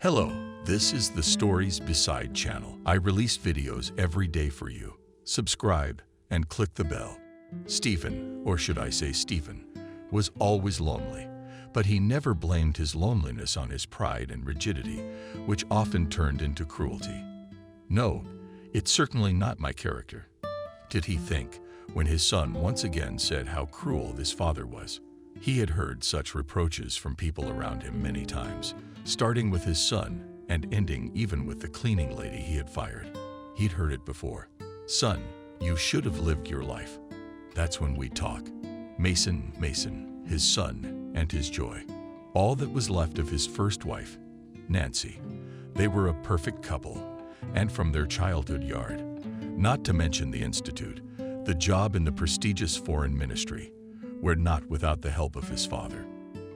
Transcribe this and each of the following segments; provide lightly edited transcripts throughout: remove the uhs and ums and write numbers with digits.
Hello, this is the Stories Beside channel. I release videos every day for you. Subscribe and click the bell. Stephen, or should I say Stephen, was always lonely, but he never blamed his loneliness on his pride and rigidity, which often turned into cruelty. No, it's certainly not my character, did he think, when his son once again said how cruel this father was. He had heard such reproaches from people around him many times, starting with his son and ending even with the cleaning lady he had fired. He'd heard it before. Son, you should have lived your life. That's when we talk. Mason, his son, and his joy. All that was left of his first wife, Nancy. They were a perfect couple, and from their childhood yard. Not to mention the institute, the job in the prestigious foreign ministry, where not without the help of his father.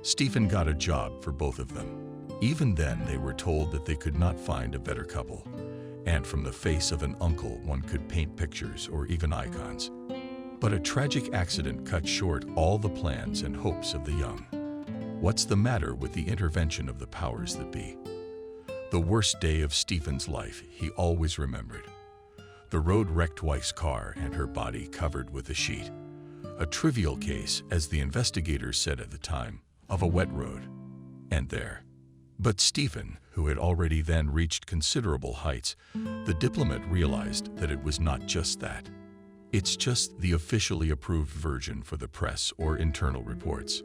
Stephen got a job for both of them. Even then, they were told that they could not find a better couple, and from the face of an uncle one could paint pictures or even icons. But a tragic accident cut short all the plans and hopes of the young. What's the matter with the intervention of the powers that be? The worst day of Stephen's life he always remembered. The road-wrecked wife's car and her body covered with a sheet. A trivial case, as the investigators said at the time, of a wet road. And there. But Stephen, who had already then reached considerable heights, the diplomat realized that it was not just that. It's just the officially approved version for the press or internal reports.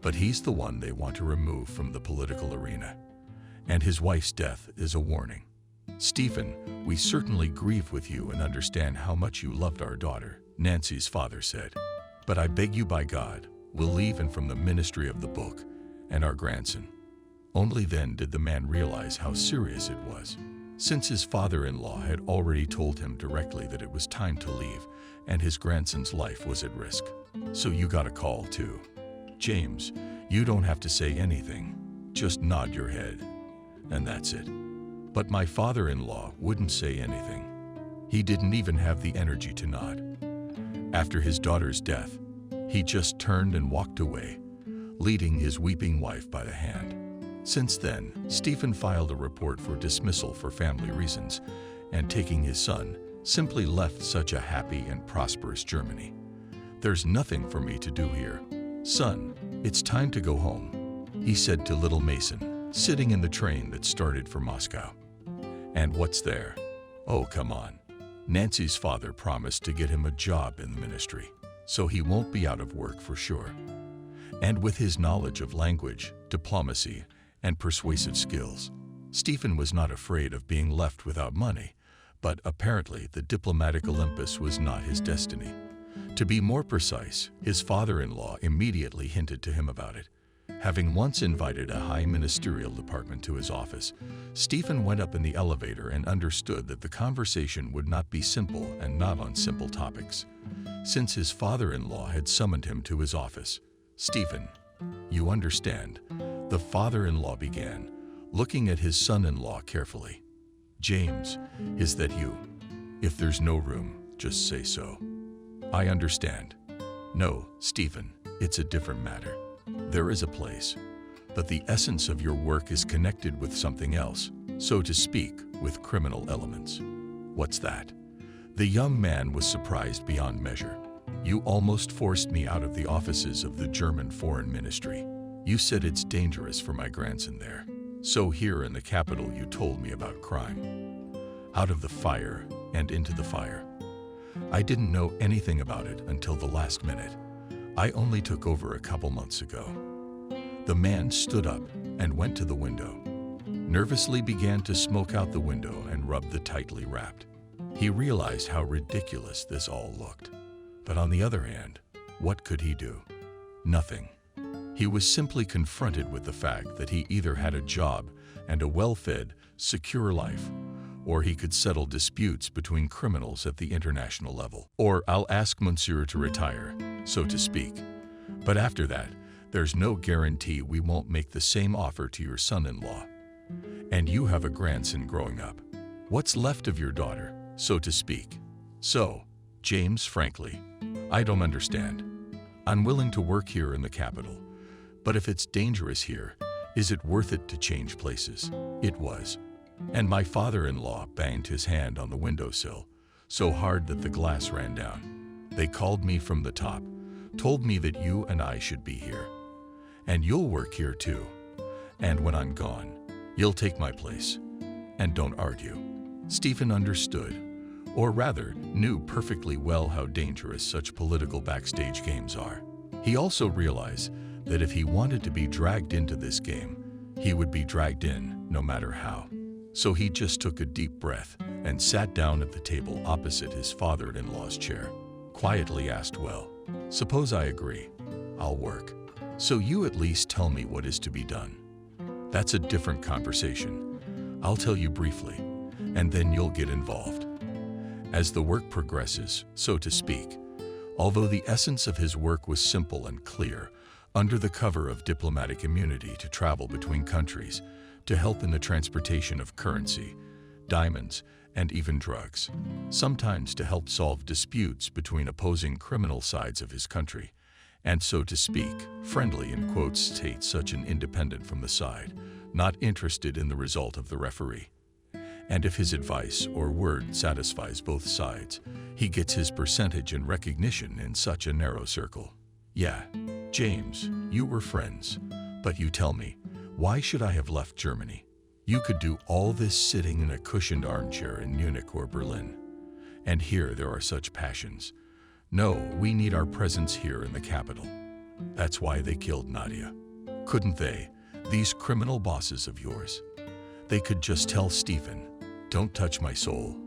But he's the one they want to remove from the political arena. And his wife's death is a warning. Stephen, we certainly grieve with you and understand how much you loved our daughter, Nancy's father said. But I beg you by God, we'll leave him from the ministry of the book and our grandson. Only then did the man realize how serious it was, since his father-in-law had already told him directly that it was time to leave and his grandson's life was at risk. So you got a call too. James, you don't have to say anything, just nod your head, and that's it. But my father-in-law wouldn't say anything. He didn't even have the energy to nod. After his daughter's death, he just turned and walked away, leading his weeping wife by the hand. Since then, Stephen filed a report for dismissal for family reasons, and taking his son, simply left such a happy and prosperous Germany. There's nothing for me to do here. Son, it's time to go home, he said to little Mason, sitting in the train that started for Moscow. And what's there? Oh, come on. Nancy's father promised to get him a job in the ministry, so he won't be out of work for sure. And with his knowledge of language, diplomacy, and persuasive skills, Stephen was not afraid of being left without money, but apparently the diplomatic Olympus was not his destiny. To be more precise, his father-in-law immediately hinted to him about it. Having once invited a high ministerial department to his office, Stephen went up in the elevator and understood that the conversation would not be simple and not on simple topics. Since his father-in-law had summoned him to his office, Stephen, you understand, the father-in-law began, looking at his son-in-law carefully. James, is that you? If there's no room, just say so. I understand. No, Stephen, it's a different matter. There is a place, but the essence of your work is connected with something else, so to speak, with criminal elements. What's that? The young man was surprised beyond measure. You almost forced me out of the offices of the German Foreign Ministry. You said it's dangerous for my grandson there. So here in the capital you told me about crime. Out of the fire and into the fire. I didn't know anything about it until the last minute. I only took over a couple months ago. The man stood up and went to the window, nervously began to smoke out the window and rub the tightly wrapped. He realized how ridiculous this all looked. But on the other hand, what could he do? Nothing. He was simply confronted with the fact that he either had a job and a well-fed, secure life, or he could settle disputes between criminals at the international level. Or I'll ask Monsieur to retire, so to speak. But after that, there's no guarantee we won't make the same offer to your son-in-law. And you have a grandson growing up. What's left of your daughter, so to speak? So, James, frankly, I don't understand. I'm willing to work here in the capital, but if it's dangerous here, Is it worth it to change places? It was. And my father-in-law banged his hand on the windowsill so hard that the glass ran down. They called me from the top, told me that you and I should be here. And you'll work here too. And when I'm gone, you'll take my place. And don't argue. Stephen understood, or rather, knew perfectly well how dangerous such political backstage games are. He also realized that if he wanted to be dragged into this game, he would be dragged in no matter how. So he just took a deep breath and sat down at the table opposite his father-in-law's chair. Quietly asked, "Well, suppose I agree. I'll work. So you at least tell me what is to be done." "That's a different conversation. I'll tell you briefly, and then you'll get involved." As the work progresses, so to speak, although the essence of his work was simple and clear, under the cover of diplomatic immunity to travel between countries, to help in the transportation of currency, diamonds, and even drugs, sometimes to help solve disputes between opposing criminal sides of his country, and so to speak, friendly in quotes state such an independent from the side, not interested in the result of the referee. And if his advice or word satisfies both sides, he gets his percentage and recognition in such a narrow circle. Yeah, James, you were friends, but you tell me, why should I have left Germany? You could do all this sitting in a cushioned armchair in Munich or Berlin. And here there are such passions. No, we need our presence here in the capital. That's why they killed Nadia. Couldn't they, these criminal bosses of yours? They could just tell Stephen, "Don't touch my soul.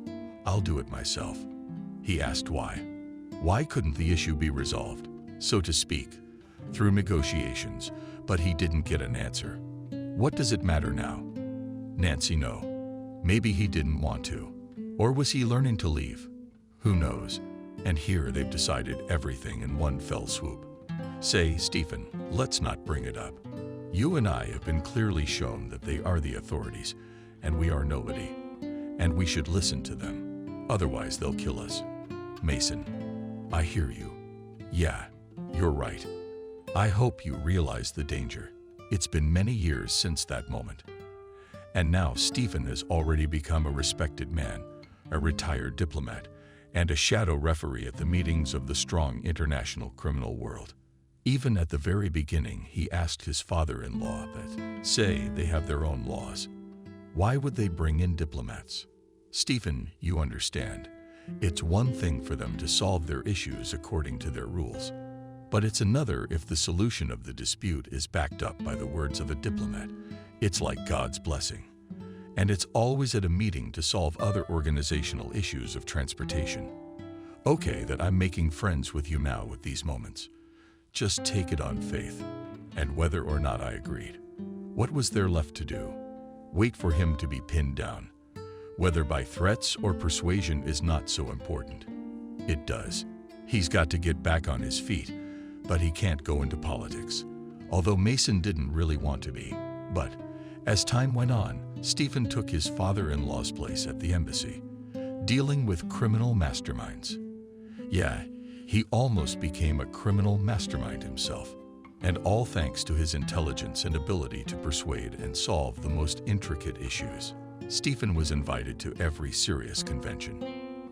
I'll do it myself." He asked why. Why couldn't the issue be resolved, so to speak, through negotiations, but he didn't get an answer. What does it matter now? Nancy, no. Maybe he didn't want to. Or was he learning to leave? Who knows? And here they've decided everything in one fell swoop. Say, Stephen, let's not bring it up. You and I have been clearly shown that they are the authorities, and we are nobody. And we should listen to them. Otherwise, they'll kill us. Mason, I hear you. Yeah, you're right. I hope you realize the danger. It's been many years since that moment. And now Stephen has already become a respected man, a retired diplomat, and a shadow referee at the meetings of the strong international criminal world. Even at the very beginning, he asked his father-in-law that, say, they have their own laws. Why would they bring in diplomats? Stephen, you understand, it's one thing for them to solve their issues according to their rules. But it's another if the solution of the dispute is backed up by the words of a diplomat. It's like God's blessing. And it's always at a meeting to solve other organizational issues of transportation. Okay, that I'm making friends with you now with these moments. Just take it on faith, and whether or not I agreed. What was there left to do? Wait for him to be pinned down. Whether by threats or persuasion is not so important. It does. He's got to get back on his feet, but he can't go into politics. Although Mason didn't really want to be. But as time went on, Stephen took his father-in-law's place at the embassy, dealing with criminal masterminds. Yeah, he almost became a criminal mastermind himself, and all thanks to his intelligence and ability to persuade and solve the most intricate issues. Stephen was invited to every serious convention.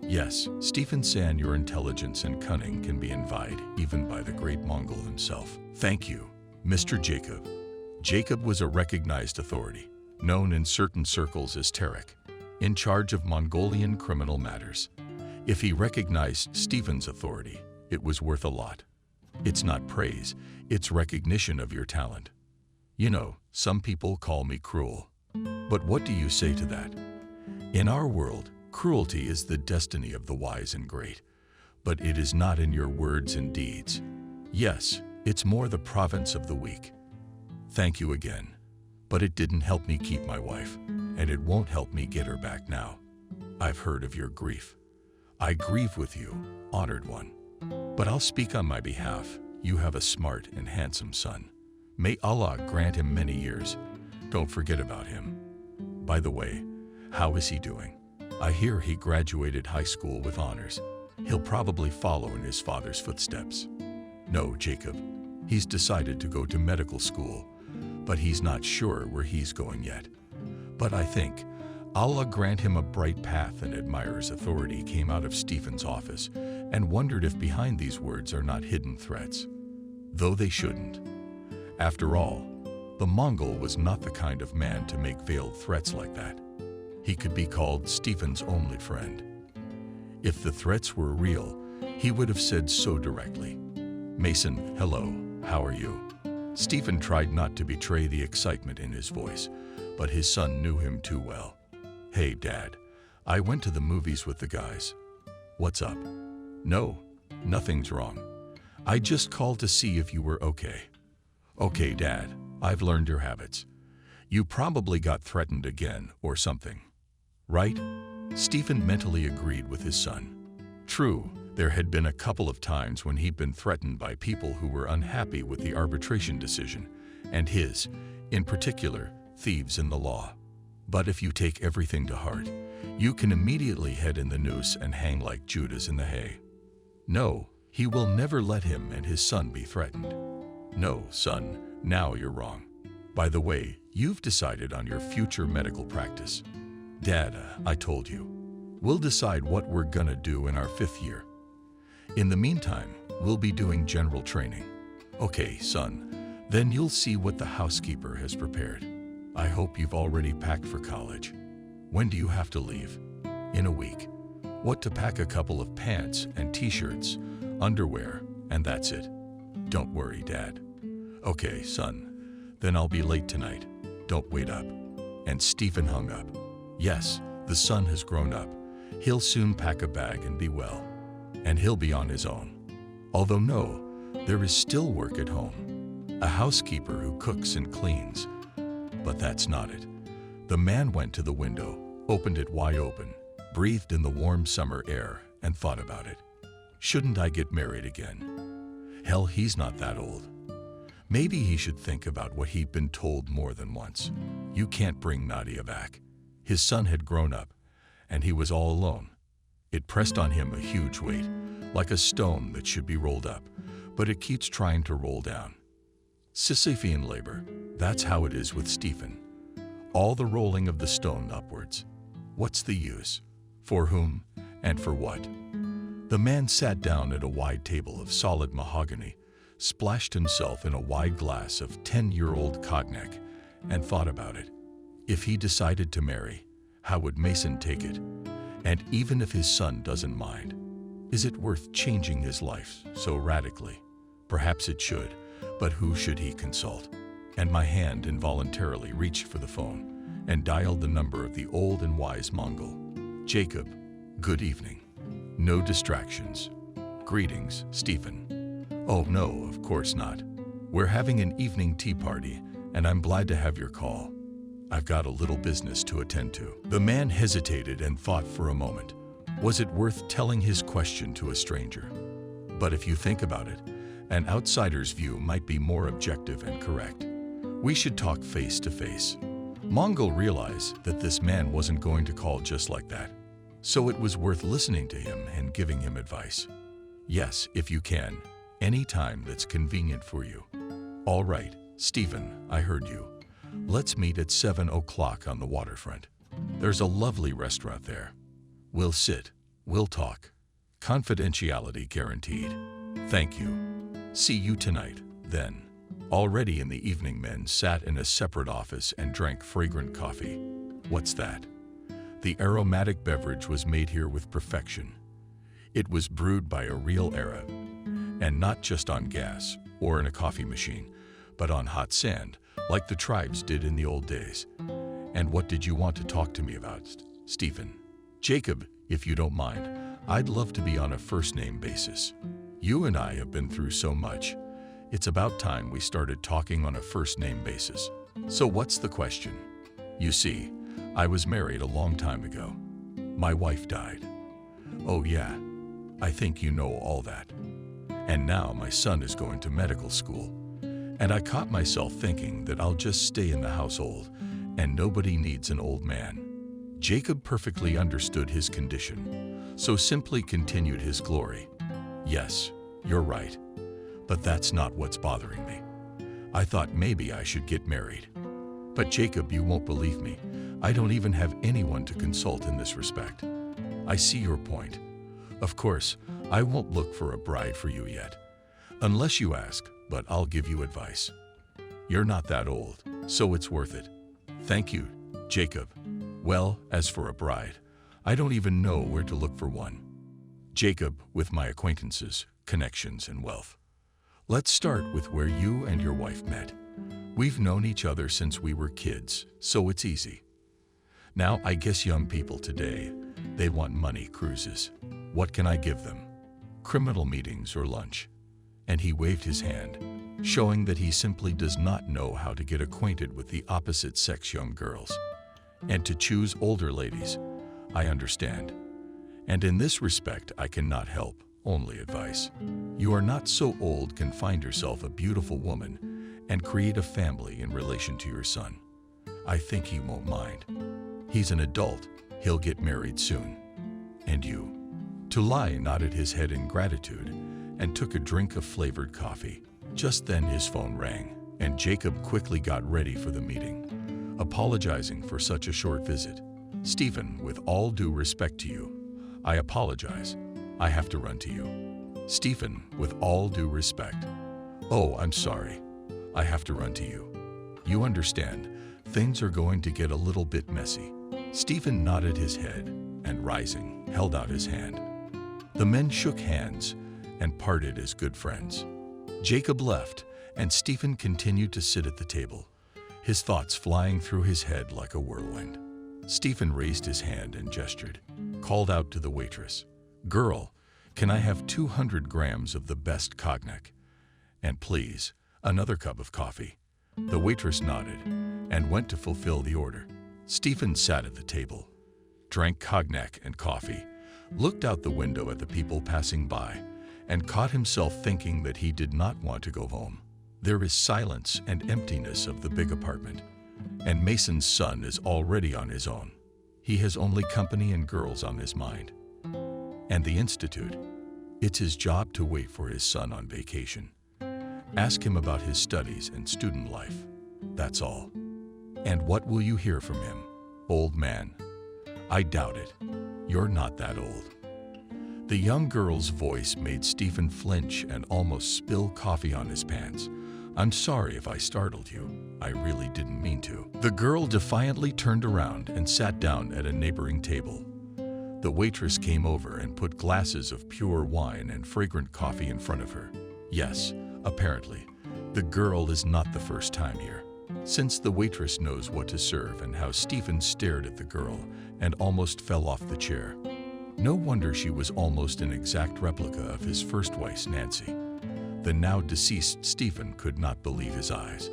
Yes, Stephen San, your intelligence and cunning can be envied even by the great Mongol himself. Thank you, Mr. Jacob. Jacob was a recognized authority, known in certain circles as Tarek, in charge of Mongolian criminal matters. If he recognized Stephen's authority, it was worth a lot. It's not praise, it's recognition of your talent. You know, some people call me cruel. But what do you say to that? In our world, cruelty is the destiny of the wise and great, but it is not in your words and deeds. Yes, it's more the province of the weak. Thank you again, but it didn't help me keep my wife, and it won't help me get her back now. I've heard of your grief. I grieve with you, honored one. But I'll speak on my behalf. You have a smart and handsome son. May Allah grant him many years. Don't forget about him. By the way, how is he doing? I hear he graduated high school with honors. He'll probably follow in his father's footsteps. No, Jacob. He's decided to go to medical school, but he's not sure where he's going yet. But I think Allah grant him a bright path and admires authority came out of Stephen's office and wondered if behind these words are not hidden threats. Though they shouldn't. After all, the Mongol was not the kind of man to make veiled threats like that. He could be called Stephen's only friend. If the threats were real, he would have said so directly. Mason, hello, how are you? Stephen tried not to betray the excitement in his voice, but his son knew him too well. Hey, Dad, I went to the movies with the guys. What's up? No, nothing's wrong. I just called to see if you were okay. Okay, Dad, I've learned your habits. You probably got threatened again or something. Right? Stephen mentally agreed with his son. True, there had been a couple of times when he'd been threatened by people who were unhappy with the arbitration decision, and his, in particular, thieves in the law. But if you take everything to heart, you can immediately head in the noose and hang like Judas in the hay. No, he will never let him and his son be threatened. No, son, now you're wrong. By the way, you've decided on your future medical practice. Dad, I told you. We'll decide what we're gonna do in our 5th year. In the meantime, we'll be doing general training. Okay, son, then you'll see what the housekeeper has prepared. I hope you've already packed for college. When do you have to leave? In a week. What to pack? A couple of pants and t-shirts, underwear, and that's it. Don't worry, Dad. Okay, son, then I'll be late tonight. Don't wait up. And Stephen hung up. Yes, the son has grown up. He'll soon pack a bag and be well. And he'll be on his own. Although no, there is still work at home. A housekeeper who cooks and cleans. But that's not it. The man went to the window, opened it wide open, breathed in the warm summer air, and thought about it. Shouldn't I get married again? Hell, he's not that old. Maybe he should think about what he'd been told more than once. You can't bring Nadia back. His son had grown up, and he was all alone. It pressed on him a huge weight, like a stone that should be rolled up, but it keeps trying to roll down. Sisyphean labor, that's how it is with Stephen. All the rolling of the stone upwards. What's the use? For whom? And for what? The man sat down at a wide table of solid mahogany, splashed himself in a wide glass of 10-year-old cognac, and thought about it. If he decided to marry, how would Mason take it? And even if his son doesn't mind, is it worth changing his life so radically? Perhaps it should, but who should he consult? And my hand involuntarily reached for the phone and dialed the number of the old and wise Mongol. Jacob, good evening. No distractions. Greetings, Stephen. Oh no, of course not. We're having an evening tea party, and I'm glad to have your call. I've got a little business to attend to. The man hesitated and thought for a moment. Was it worth telling his question to a stranger? But if you think about it, an outsider's view might be more objective and correct. We should talk face to face. Mongol realized that this man wasn't going to call just like that, so it was worth listening to him and giving him advice. Yes, if you can, any time that's convenient for you. All right, Stephen, I heard you. Let's meet at 7 o'clock on the waterfront. There's a lovely restaurant there. We'll sit, we'll talk. Confidentiality guaranteed. Thank you. See you tonight, then. Already in the evening, men sat in a separate office and drank fragrant coffee. What's that? The aromatic beverage was made here with perfection. It was brewed by a real Arab, and not just on gas or in a coffee machine, but on hot sand, like the tribes did in the old days. And what did you want to talk to me about, Stephen? Jacob, if you don't mind, I'd love to be on a first-name basis. You and I have been through so much. It's about time we started talking on a first-name basis. So what's the question? You see, I was married a long time ago. My wife died. Oh yeah, I think you know all that. And now my son is going to medical school. And I caught myself thinking that I'll just stay in the household, and nobody needs an old man. Jacob perfectly understood his condition, so simply continued his glory. Yes, you're right. But that's not what's bothering me. I thought maybe I should get married. But Jacob, you won't believe me. I don't even have anyone to consult in this respect. I see your point. Of course, I won't look for a bride for you yet. Unless you ask, but I'll give you advice. You're not that old, so it's worth it. Thank you, Jacob. Well, as for a bride, I don't even know where to look for one. Jacob, with my acquaintances, connections, and wealth. Let's start with where you and your wife met. We've known each other since we were kids, so it's easy. Now, I guess young people today, they want money cruises. What can I give them? Criminal meetings or lunch? And he waved his hand, showing that he simply does not know how to get acquainted with the opposite sex young girls. And to choose older ladies, I understand. And in this respect, I cannot help, only advice. You are not so old, can find yourself a beautiful woman and create a family in relation to your son. I think he won't mind. He's an adult, he'll get married soon. And you? Tulai nodded his head in gratitude and took a drink of flavored coffee. Just then his phone rang, and Jacob quickly got ready for the meeting, apologizing for such a short visit. Stephen, with all due respect to you, I apologize. I have to run to you. Stephen, with all due respect. Oh, I'm sorry. I have to run to you. You understand, things are going to get a little bit messy. Stephen nodded his head and, rising, held out his hand. The men shook hands and parted as good friends. Jacob left, and Stephen continued to sit at the table, his thoughts flying through his head like a whirlwind. Stephen raised his hand and gestured, called out to the waitress, "Girl, can I have 200 grams of the best cognac? And please, another cup of coffee." The waitress nodded and went to fulfill the order. Stephen sat at the table, drank cognac and coffee, looked out the window at the people passing by, and caught himself thinking that he did not want to go home. There is silence and emptiness of the big apartment, and Mason's son is already on his own. He has only company and girls on his mind. And the institute, it's his job to wait for his son on vacation. Ask him about his studies and student life. That's all. And what will you hear from him? Old man? I doubt it. You're not that old. The young girl's voice made Stephen flinch and almost spill coffee on his pants. I'm sorry if I startled you. I really didn't mean to. The girl defiantly turned around and sat down at a neighboring table. The waitress came over and put glasses of pure wine and fragrant coffee in front of her. Yes, apparently, the girl is not the first time here. Since the waitress knows what to serve and how Stephen stared at the girl and almost fell off the chair. No wonder she was almost an exact replica of his first wife, Nancy. The now deceased Stephen could not believe his eyes.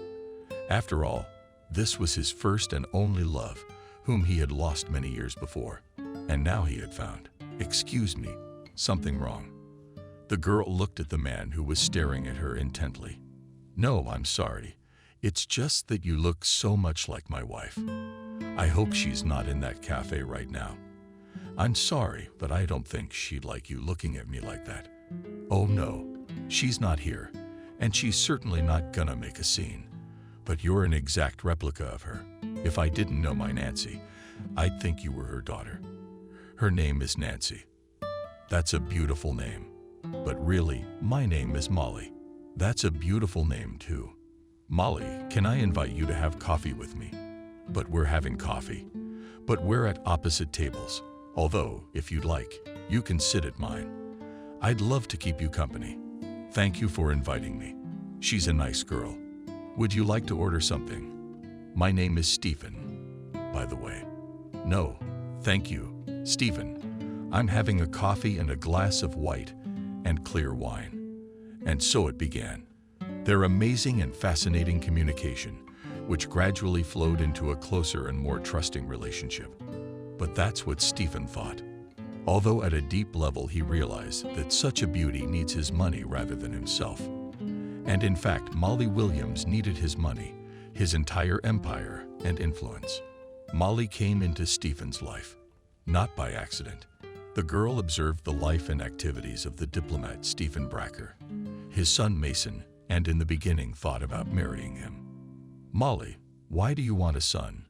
After all, this was his first and only love, whom he had lost many years before. And now he had found, excuse me, something wrong. The girl looked at the man who was staring at her intently. No, I'm sorry. It's just that you look so much like my wife. I hope she's not in that cafe right now. I'm sorry, but I don't think she'd like you looking at me like that. Oh no, she's not here, and she's certainly not gonna make a scene. But you're an exact replica of her. If I didn't know my Nancy, I'd think you were her daughter. Her name is Nancy. That's a beautiful name. But really, my name is Molly. That's a beautiful name too. Molly, can I invite you to have coffee with me? But we're having coffee. But we're at opposite tables. Although, if you'd like, you can sit at mine. I'd love to keep you company. Thank you for inviting me. She's a nice girl. Would you like to order something? My name is Stephen, by the way. No, thank you, Stephen. I'm having a coffee and a glass of white and clear wine. And so it began. Their amazing and fascinating communication, which gradually flowed into a closer and more trusting relationship. But that's what Stephen thought. Although at a deep level he realized that such a beauty needs his money rather than himself. And in fact, Molly Williams needed his money, his entire empire and influence. Molly came into Stephen's life, not by accident. The girl observed the life and activities of the diplomat Stephen Bracker. His son Mason and in the beginning thought about marrying him. "Molly, why do you want a son?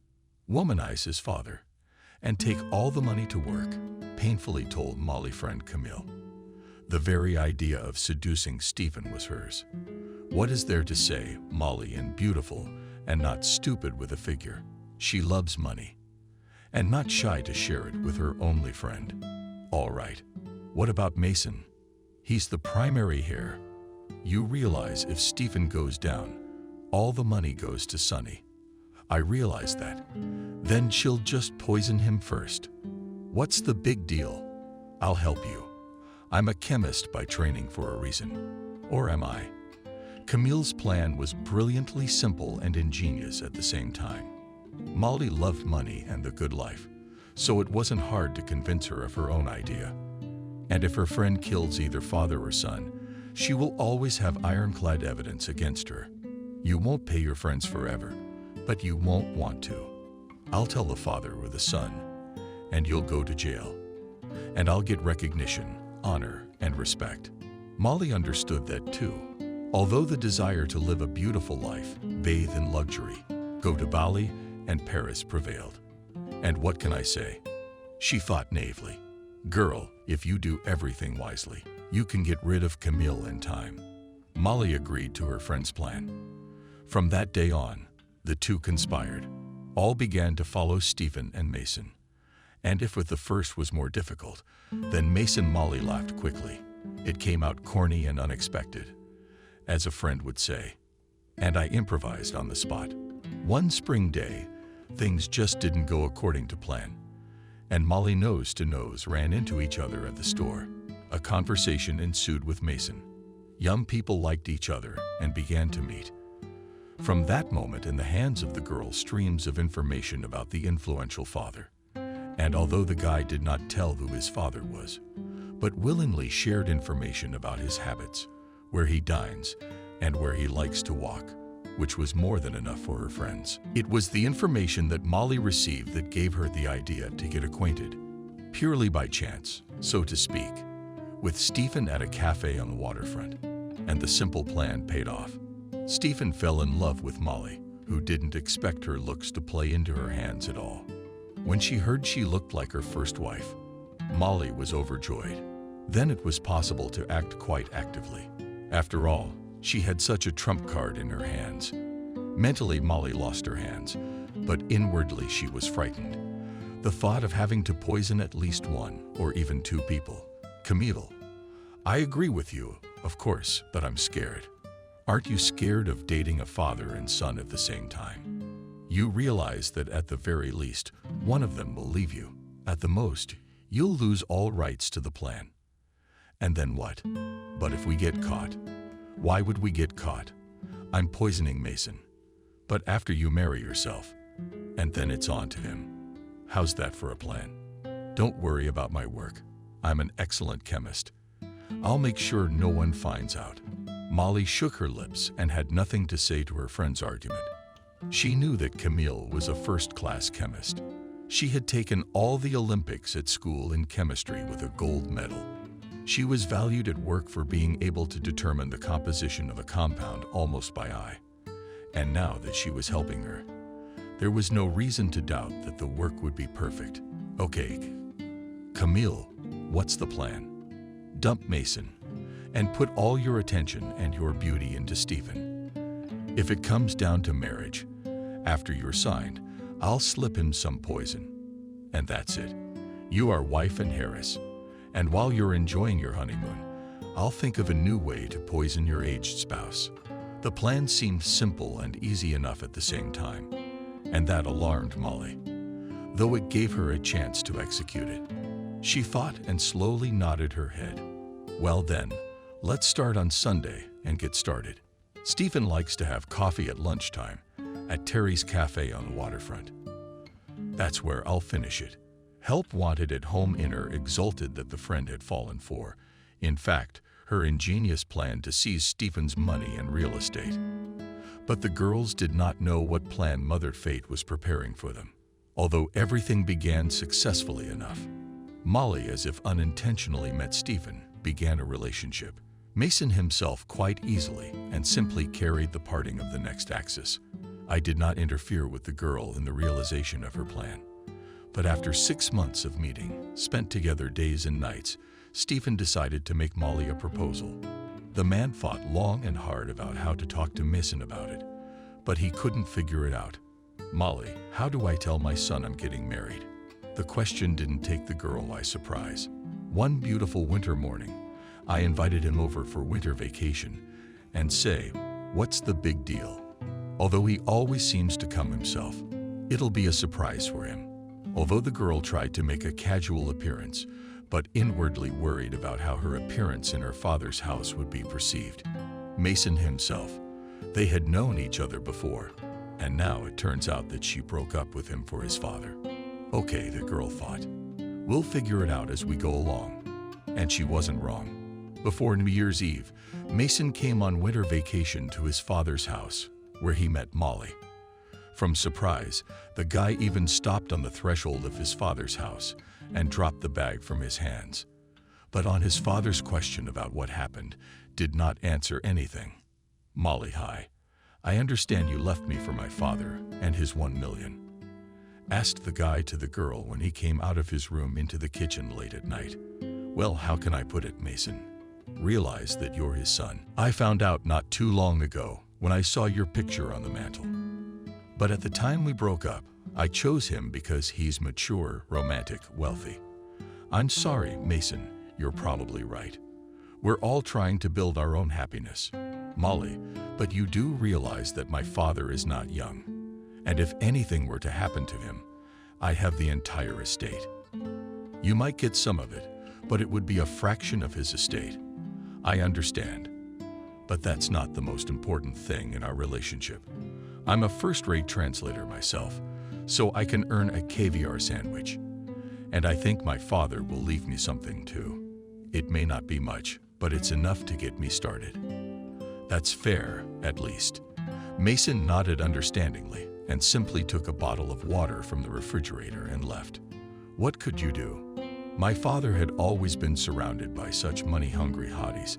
Womanize his father and take all the money to work," painfully told Molly friend Camille. The very idea of seducing Stephen was hers. What is there to say, Molly is beautiful and not stupid with a figure. She loves money and not shy to share it with her only friend. All right, what about Mason? He's the primary heir. You realize if Stephen goes down, all the money goes to Sonny. I realize that. Then she'll just poison him first. What's the big deal? I'll help you. I'm a chemist by training for a reason. Or am I? Camille's plan was brilliantly simple and ingenious at the same time. Molly loved money and the good life, so it wasn't hard to convince her of her own idea. And if her friend kills either father or son, she will always have ironclad evidence against her. You won't pay your friends forever, but you won't want to. I'll tell the father or the son, and you'll go to jail. And I'll get recognition, honor, and respect. Molly understood that too. Although the desire to live a beautiful life, bathe in luxury, go to Bali and Paris prevailed. And what can I say? She thought naively, "Girl, if you do everything wisely, you can get rid of Camille in time." Molly agreed to her friend's plan. From that day on, the two conspired. All began to follow Stephen and Mason. And if with the first was more difficult, then Mason Molly laughed quickly. It came out corny and unexpected, as a friend would say. And I improvised on the spot. One spring day, things just didn't go according to plan. And Molly nose to nose ran into each other at the store. A conversation ensued with Mason. Young people liked each other and began to meet. From that moment, in the hands of the girl, streams of information about the influential father. And although the guy did not tell who his father was, but willingly shared information about his habits, where he dines, and where he likes to walk, which was more than enough for her friends. It was the information that Molly received that gave her the idea to get acquainted, purely by chance, so to speak, with Stephen at a cafe on the waterfront. And the simple plan paid off. Stephen fell in love with Molly, who didn't expect her looks to play into her hands at all. When she heard she looked like her first wife, Molly was overjoyed. Then it was possible to act quite actively. After all, she had such a trump card in her hands. Mentally, Molly lost her hands, but inwardly she was frightened. The thought of having to poison at least one or even two people. Camille, I agree with you, of course, but I'm scared. Aren't you scared of dating a father and son at the same time? You realize that at the very least, one of them will leave you. At the most, you'll lose all rights to the plan. And then what? But if we get caught? Why would we get caught? I'm poisoning Mason. But after you marry yourself, and then it's on to him. How's that for a plan? Don't worry about my work. I'm an excellent chemist. I'll make sure no one finds out. Molly shook her lips and had nothing to say to her friend's argument. She knew that Camille was a first-class chemist. She had taken all the Olympics at school in chemistry with a gold medal. She was valued at work for being able to determine the composition of a compound almost by eye. And now that she was helping her, there was no reason to doubt that the work would be perfect. Okay, Camille, what's the plan? Dump Mason and put all your attention and your beauty into Stephen. If it comes down to marriage, after you're signed, I'll slip him some poison. And that's it. You are wife and heiress. And while you're enjoying your honeymoon, I'll think of a new way to poison your aged spouse. The plan seemed simple and easy enough at the same time, and that alarmed Molly, though it gave her a chance to execute it. She thought and slowly nodded her head. Well then, let's start on Sunday and get started. Stephen likes to have coffee at lunchtime at Terry's Cafe on the waterfront. That's where I'll finish it. Help wanted at home Inner exulted that the friend had fallen for, in fact, her ingenious plan to seize Stephen's money and real estate. But the girls did not know what plan Mother Fate was preparing for them. Although everything began successfully enough, Molly, as if unintentionally met Stephen, began a relationship. Mason himself quite easily and simply carried the parting of the next axis. I did not interfere with the girl in the realization of her plan. But after 6 months of meeting, spent together days and nights, Stephen decided to make Molly a proposal. The man fought long and hard about how to talk to Mason about it, but he couldn't figure it out. "Molly, how do I tell my son I'm getting married?" The question didn't take the girl by surprise. One beautiful winter morning, I invited him over for winter vacation and say, "What's the big deal?" Although he always seems to come himself, it'll be a surprise for him. Although the girl tried to make a casual appearance, but inwardly worried about how her appearance in her father's house would be perceived. Mason himself, they had known each other before, and now it turns out that she broke up with him for his father. Okay, the girl thought, we'll figure it out as we go along. And she wasn't wrong. Before New Year's Eve, Mason came on winter vacation to his father's house, where he met Molly. From surprise, the guy even stopped on the threshold of his father's house and dropped the bag from his hands. But on his father's question about what happened, did not answer anything. "Molly, hi. I understand you left me for my father and his 1 million. Asked the guy to the girl when he came out of his room into the kitchen late at night. "Well, how can I put it, Mason? Realize that you're his son. I found out not too long ago when I saw your picture on the mantle. But at the time we broke up, I chose him because he's mature, romantic, wealthy. I'm sorry, Mason, you're probably right. We're all trying to build our own happiness. Molly, but you do realize that my father is not young. And if anything were to happen to him, I have the entire estate. You might get some of it, but it would be a fraction of his estate. I understand. But that's not the most important thing in our relationship. I'm a first-rate translator myself, so I can earn a caviar sandwich. And I think my father will leave me something too. It may not be much, but it's enough to get me started." "That's fair, at least." Mason nodded understandingly and simply took a bottle of water from the refrigerator and left. What could you do? My father had always been surrounded by such money-hungry hotties,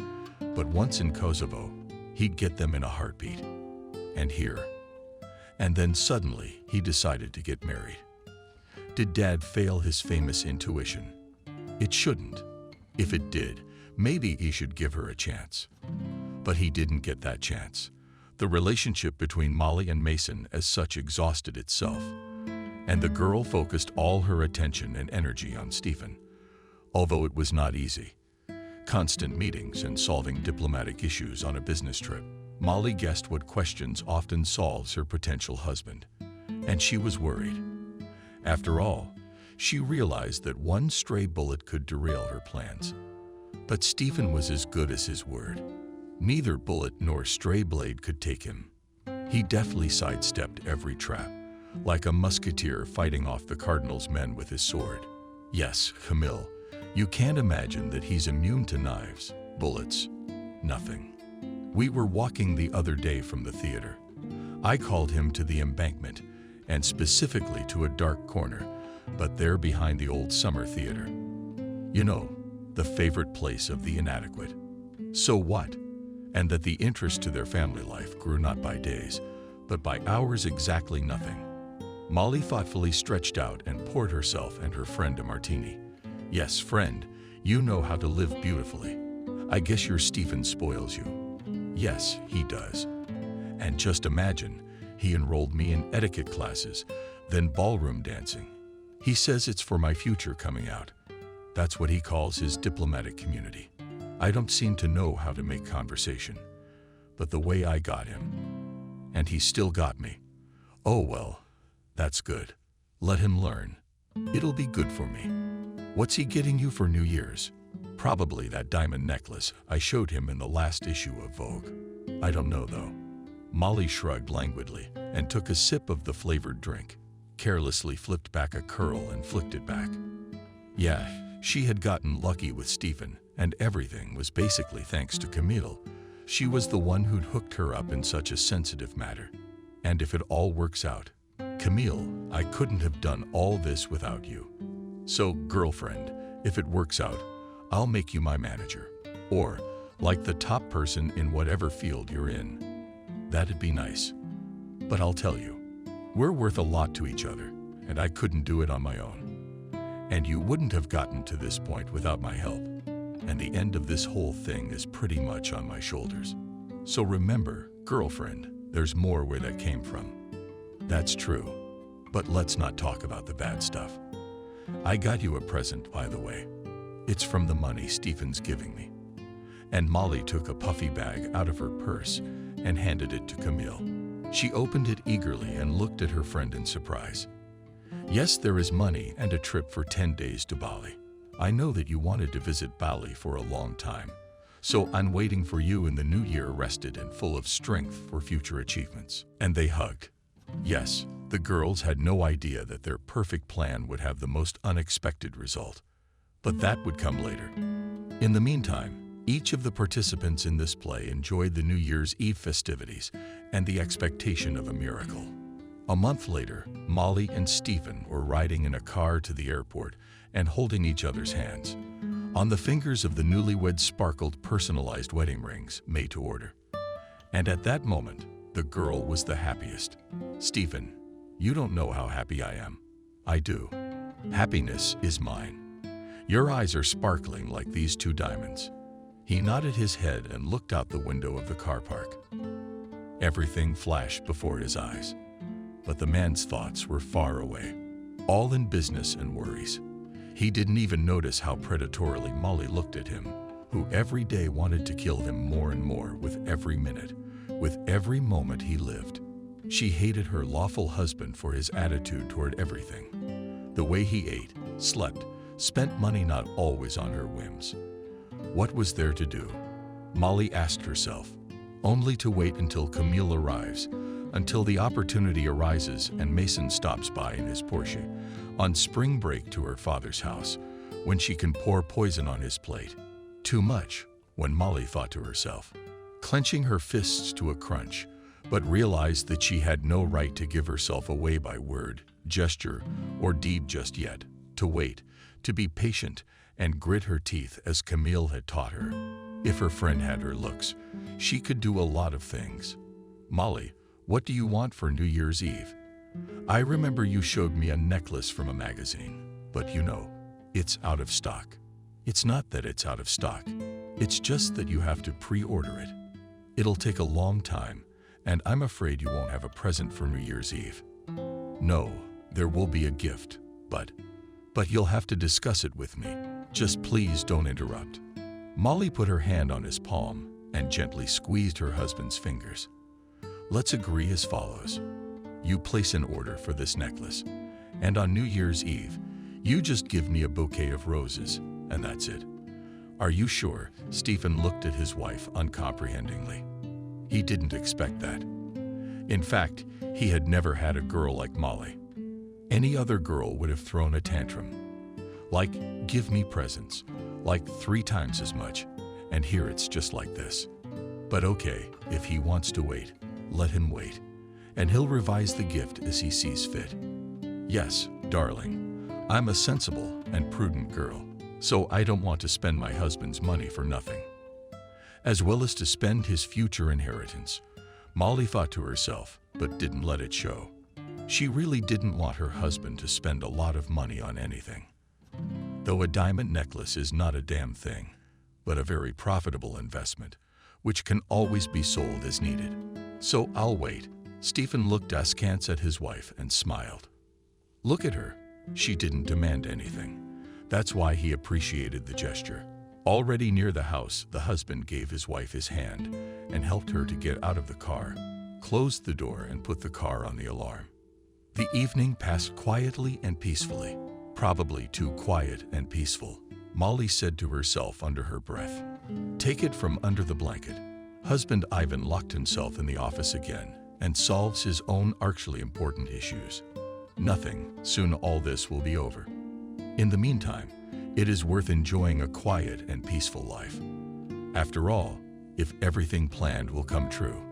but once in Kosovo, he'd get them in a heartbeat. And here. And then suddenly, he decided to get married. Did Dad fail his famous intuition? It shouldn't. If it did, maybe he should give her a chance. But he didn't get that chance. The relationship between Molly and Mason as such exhausted itself, and the girl focused all her attention and energy on Stephen. Although it was not easy. Constant meetings and solving diplomatic issues on a business trip. Molly guessed what questions often solves her potential husband, and she was worried. After all, she realized that one stray bullet could derail her plans. But Stephen was as good as his word. Neither bullet nor stray blade could take him. He deftly sidestepped every trap, like a musketeer fighting off the Cardinal's men with his sword. Yes, Camille, you can't imagine that he's immune to knives, bullets, nothing. We were walking the other day from the theater. I called him to the embankment, and specifically to a dark corner, but there behind the old summer theater. You know, the favorite place of the inadequate. So what? And that the interest to their family life grew not by days, but by hours exactly nothing. Molly thoughtfully stretched out and poured herself and her friend a martini. Yes, friend, you know how to live beautifully. I guess your Stephen spoils you. Yes, he does. And just imagine, he enrolled me in etiquette classes, then ballroom dancing. He says it's for my future coming out. That's what he calls his diplomatic community. I don't seem to know how to make conversation, but the way I got him, and he still got me. Oh well, that's good. Let him learn. It'll be good for me. What's he getting you for New Year's? Probably that diamond necklace I showed him in the last issue of Vogue. I don't know though. Molly shrugged languidly and took a sip of the flavored drink, carelessly flipped back a curl and flicked it back. Yeah, she had gotten lucky with Stephen, and everything was basically thanks to Camille. She was the one who'd hooked her up in such a sensitive matter. And if it all works out, Camille, I couldn't have done all this without you. So, girlfriend, if it works out, I'll make you my manager. Or, like the top person in whatever field you're in. That'd be nice. But I'll tell you, we're worth a lot to each other, and I couldn't do it on my own. And you wouldn't have gotten to this point without my help. And the end of this whole thing is pretty much on my shoulders. So remember, girlfriend, there's more where that came from. That's true. But let's not talk about the bad stuff. I got you a present, by the way. It's from the money Stephen's giving me. And Molly took a puffy bag out of her purse and handed it to Camille. She opened it eagerly and looked at her friend in surprise. Yes, there is money and a trip for 10 days to Bali. I know that you wanted to visit Bali for a long time, so I'm waiting for you in the new year, rested and full of strength for future achievements. And they hugged. Yes, the girls had no idea that their perfect plan would have the most unexpected result. But that would come later. In the meantime, each of the participants in this play enjoyed the New Year's Eve festivities and the expectation of a miracle. A month later, Molly and Stephen were riding in a car to the airport and holding each other's hands. On the fingers of the newlyweds sparkled personalized wedding rings made to order. And at that moment, the girl was the happiest. Stephen, you don't know how happy I am. I do. Happiness is mine. Your eyes are sparkling like these two diamonds. He nodded his head and looked out the window of the car park. Everything flashed before his eyes. But the man's thoughts were far away, all in business and worries. He didn't even notice how predatorily Molly looked at him, who every day wanted to kill him more and more with every minute, with every moment he lived. She hated her lawful husband for his attitude toward everything. The way he ate, slept, spent money not always on her whims. What was there to do? Molly asked herself, only to wait until Camille arrives, until the opportunity arises and Mason stops by in his Porsche on spring break to her father's house, when she can pour poison on his plate. Too much, when Molly thought to herself, clenching her fists to a crunch, but realized that she had no right to give herself away by word, gesture, or deed just yet, to wait, to be patient, and grit her teeth as Camille had taught her. If her friend had her looks, she could do a lot of things. Molly, what do you want for New Year's Eve? I remember you showed me a necklace from a magazine, but you know, it's out of stock. It's not that it's out of stock. It's just that you have to pre-order it. It'll take a long time, and I'm afraid you won't have a present for New Year's Eve. No, there will be a gift, but you'll have to discuss it with me. Just please don't interrupt. Molly put her hand on his palm and gently squeezed her husband's fingers. Let's agree as follows. You place an order for this necklace, and on New Year's Eve, you just give me a bouquet of roses, and that's it. Are you sure? Stephen looked at his wife uncomprehendingly. He didn't expect that. In fact, he had never had a girl like Molly. Any other girl would have thrown a tantrum. Like, give me presents, like 3 times as much, and here it's just like this. But okay, if he wants to wait, let him wait, and he'll revise the gift as he sees fit. Yes, darling, I'm a sensible and prudent girl, so I don't want to spend my husband's money for nothing. As well as to spend his future inheritance, Molly thought to herself, but didn't let it show. She really didn't want her husband to spend a lot of money on anything. Though a diamond necklace is not a damn thing, but a very profitable investment, which can always be sold as needed. So I'll wait. Stephen looked askance at his wife and smiled. Look at her. She didn't demand anything. That's why he appreciated the gesture. Already near the house, the husband gave his wife his hand and helped her to get out of the car, closed the door, and put the car on the alarm. The evening passed quietly and peacefully. Probably too quiet and peaceful, Molly said to herself under her breath. Take it from under the blanket. Husband Ivan locked himself in the office again and solves his own archly important issues. Nothing, soon all this will be over. In the meantime, it is worth enjoying a quiet and peaceful life. After all, if everything planned will come true.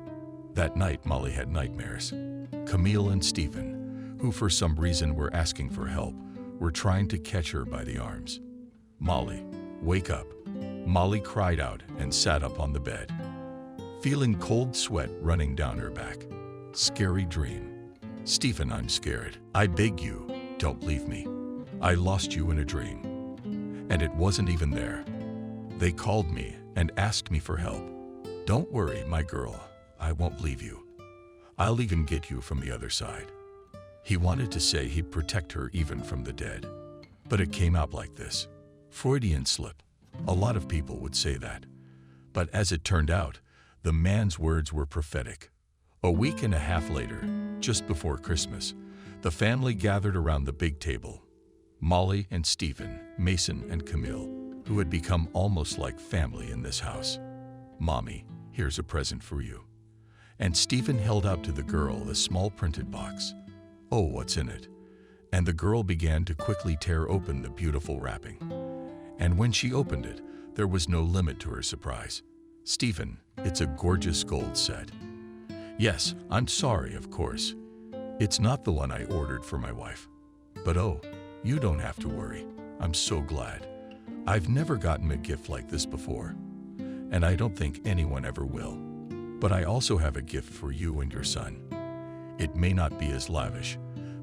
That night, Molly had nightmares. Camille and Stephen, who for some reason were asking for help, were trying to catch her by the arms. Molly, wake up. Molly cried out and sat up on the bed, feeling cold sweat running down her back. Scary dream. Stephen, I'm scared. I beg you, don't leave me. I lost you in a dream. And it wasn't even there. They called me and asked me for help. Don't worry, my girl, I won't leave you. I'll even get you from the other side. He wanted to say he'd protect her even from the dead, but it came out like this. Freudian slip. A lot of people would say that. But as it turned out, the man's words were prophetic. A week and a half later, just before Christmas, the family gathered around the big table. Molly and Stephen, Mason and Camille, who had become almost like family in this house. Mommy, here's a present for you. And Stephen held out to the girl a small printed box. Oh, what's in it? And the girl began to quickly tear open the beautiful wrapping. And when she opened it, there was no limit to her surprise. Stephen, it's a gorgeous gold set. Yes, I'm sorry, of course. It's not the one I ordered for my wife. But oh, you don't have to worry. I'm so glad. I've never gotten a gift like this before, and I don't think anyone ever will. But I also have a gift for you and your son. It may not be as lavish,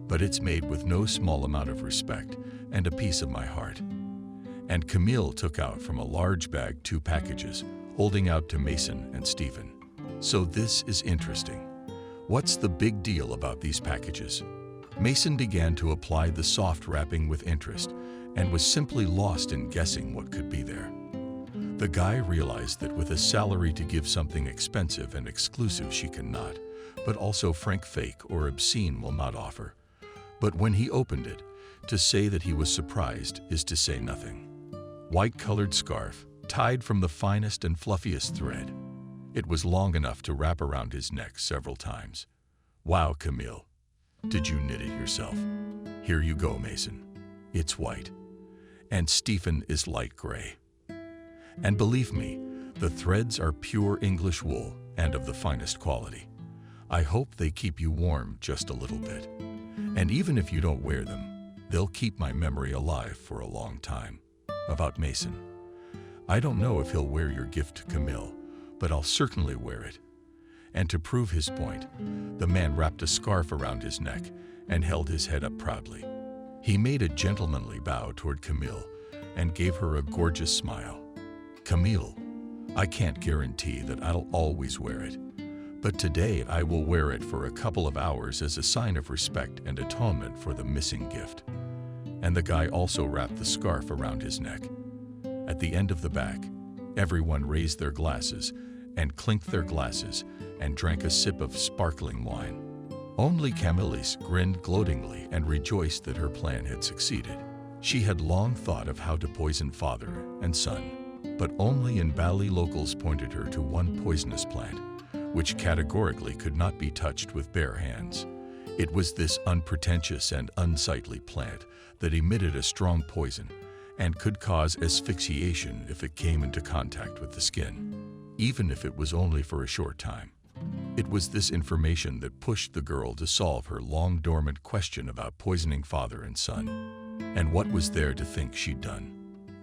but it's made with no small amount of respect and a piece of my heart. And Camille took out from a large bag 2 packages, holding out to Mason and Stephen. So this is interesting. What's the big deal about these packages? Mason began to apply the soft wrapping with interest and was simply lost in guessing what could be there. The guy realized that with a salary to give something expensive and exclusive she cannot, but also frank fake or obscene will not offer. But when he opened it, to say that he was surprised is to say nothing. White-colored scarf, tied from the finest and fluffiest thread. It was long enough to wrap around his neck several times. Wow, Camille. Did you knit it yourself? Here you go, Mason. It's white. And Stephen is light gray. And believe me, the threads are pure English wool and of the finest quality. I hope they keep you warm just a little bit. And even if you don't wear them, they'll keep my memory alive for a long time. About Mason. I don't know if he'll wear your gift to Camille, but I'll certainly wear it. And to prove his point, the man wrapped a scarf around his neck and held his head up proudly. He made a gentlemanly bow toward Camille and gave her a gorgeous smile. Camille, I can't guarantee that I'll always wear it, but today I will wear it for a couple of hours as a sign of respect and atonement for the missing gift. And the guy also wrapped the scarf around his neck. At the end of the back, everyone raised their glasses and clinked their glasses and drank a sip of sparkling wine. Only Camillus grinned gloatingly and rejoiced that her plan had succeeded. She had long thought of how to poison father and son, but only in Bali locals pointed her to one poisonous plant, which categorically could not be touched with bare hands. It was this unpretentious and unsightly plant that emitted a strong poison and could cause asphyxiation if it came into contact with the skin, even if it was only for a short time. It was this information that pushed the girl to solve her long-dormant question about poisoning father and son. And what was there to think she'd done?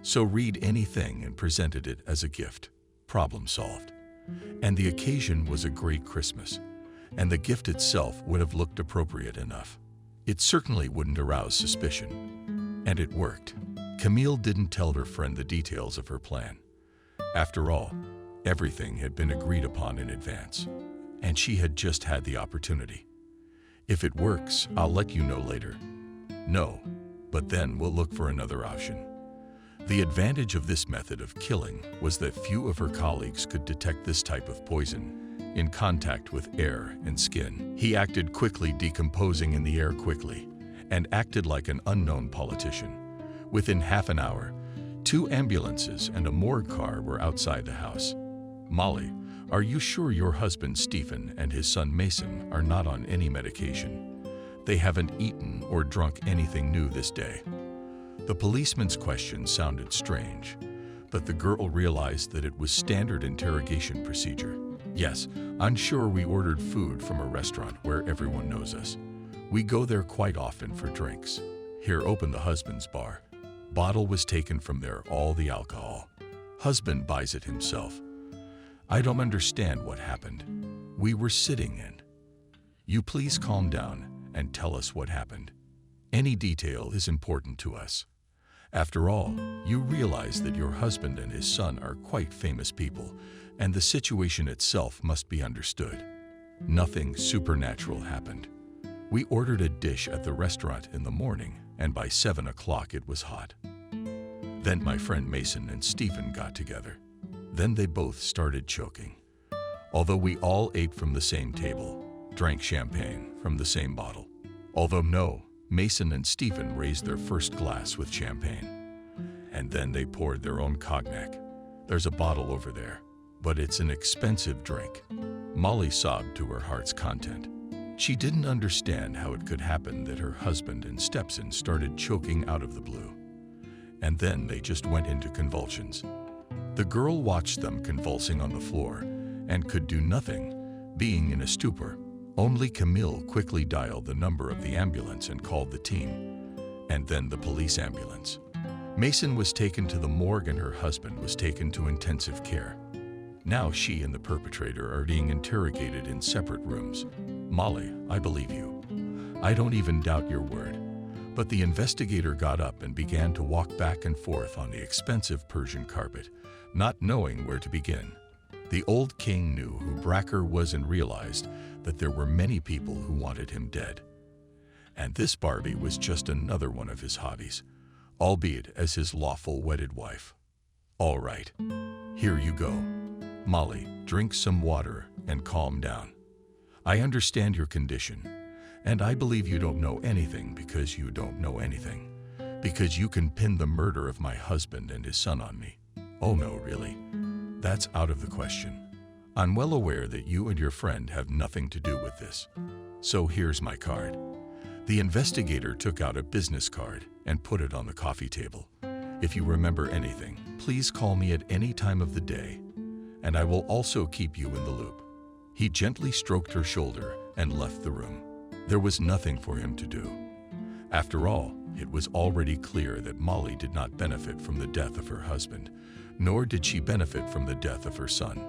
So read anything and presented it as a gift. Problem solved. And the occasion was a great Christmas, and the gift itself would have looked appropriate enough. It certainly wouldn't arouse suspicion. And it worked. Camille didn't tell her friend the details of her plan. After all, everything had been agreed upon in advance, and she had just had the opportunity. If it works, I'll let you know later. No, but then we'll look for another option. The advantage of this method of killing was that few of her colleagues could detect this type of poison in contact with air and skin. He acted quickly, decomposing in the air quickly, and acted like an unknown politician. Within half an hour, 2 ambulances and a morgue car were outside the house. Molly, are you sure your husband Stephen and his son Mason are not on any medication? They haven't eaten or drunk anything new this day. The policeman's question sounded strange, but the girl realized that it was standard interrogation procedure. Yes, I'm sure we ordered food from a restaurant where everyone knows us. We go there quite often for drinks. Here, open the husband's bar. Bottle was taken from there, all the alcohol. Husband buys it himself. I don't understand what happened. We were sitting in. You please calm down and tell us what happened. Any detail is important to us. After all, you realize that your husband and his son are quite famous people, and the situation itself must be understood. Nothing supernatural happened. We ordered a dish at the restaurant in the morning, and by 7 o'clock it was hot. Then my friend Mason and Stephen got together. Then they both started choking. Although we all ate from the same table, drank champagne from the same bottle. Although no, Mason and Stephen raised their first glass with champagne. And then they poured their own cognac. There's a bottle over there, but it's an expensive drink. Molly sobbed to her heart's content. She didn't understand how it could happen that her husband and stepson started choking out of the blue. And then they just went into convulsions. The girl watched them convulsing on the floor and could do nothing, being in a stupor. Only Camille quickly dialed the number of the ambulance and called the team, and then the police ambulance. Mason was taken to the morgue and her husband was taken to intensive care. Now she and the perpetrator are being interrogated in separate rooms. Molly, I believe you. I don't even doubt your word. But the investigator got up and began to walk back and forth on the expensive Persian carpet, not knowing where to begin. The old king knew who Bracker was and realized that there were many people who wanted him dead. And this Barbie was just another one of his hobbies, albeit as his lawful wedded wife. All right, here you go. Molly, drink some water and calm down. I understand your condition, and I believe you don't know anything because you don't know anything, because you can pin the murder of my husband and his son on me. Oh no, really? That's out of the question. I'm well aware that you and your friend have nothing to do with this. So here's my card. The investigator took out a business card and put it on the coffee table. If you remember anything, please call me at any time of the day, and I will also keep you in the loop. He gently stroked her shoulder and left the room. There was nothing for him to do. After all, it was already clear that Molly did not benefit from the death of her husband, nor did she benefit from the death of her son.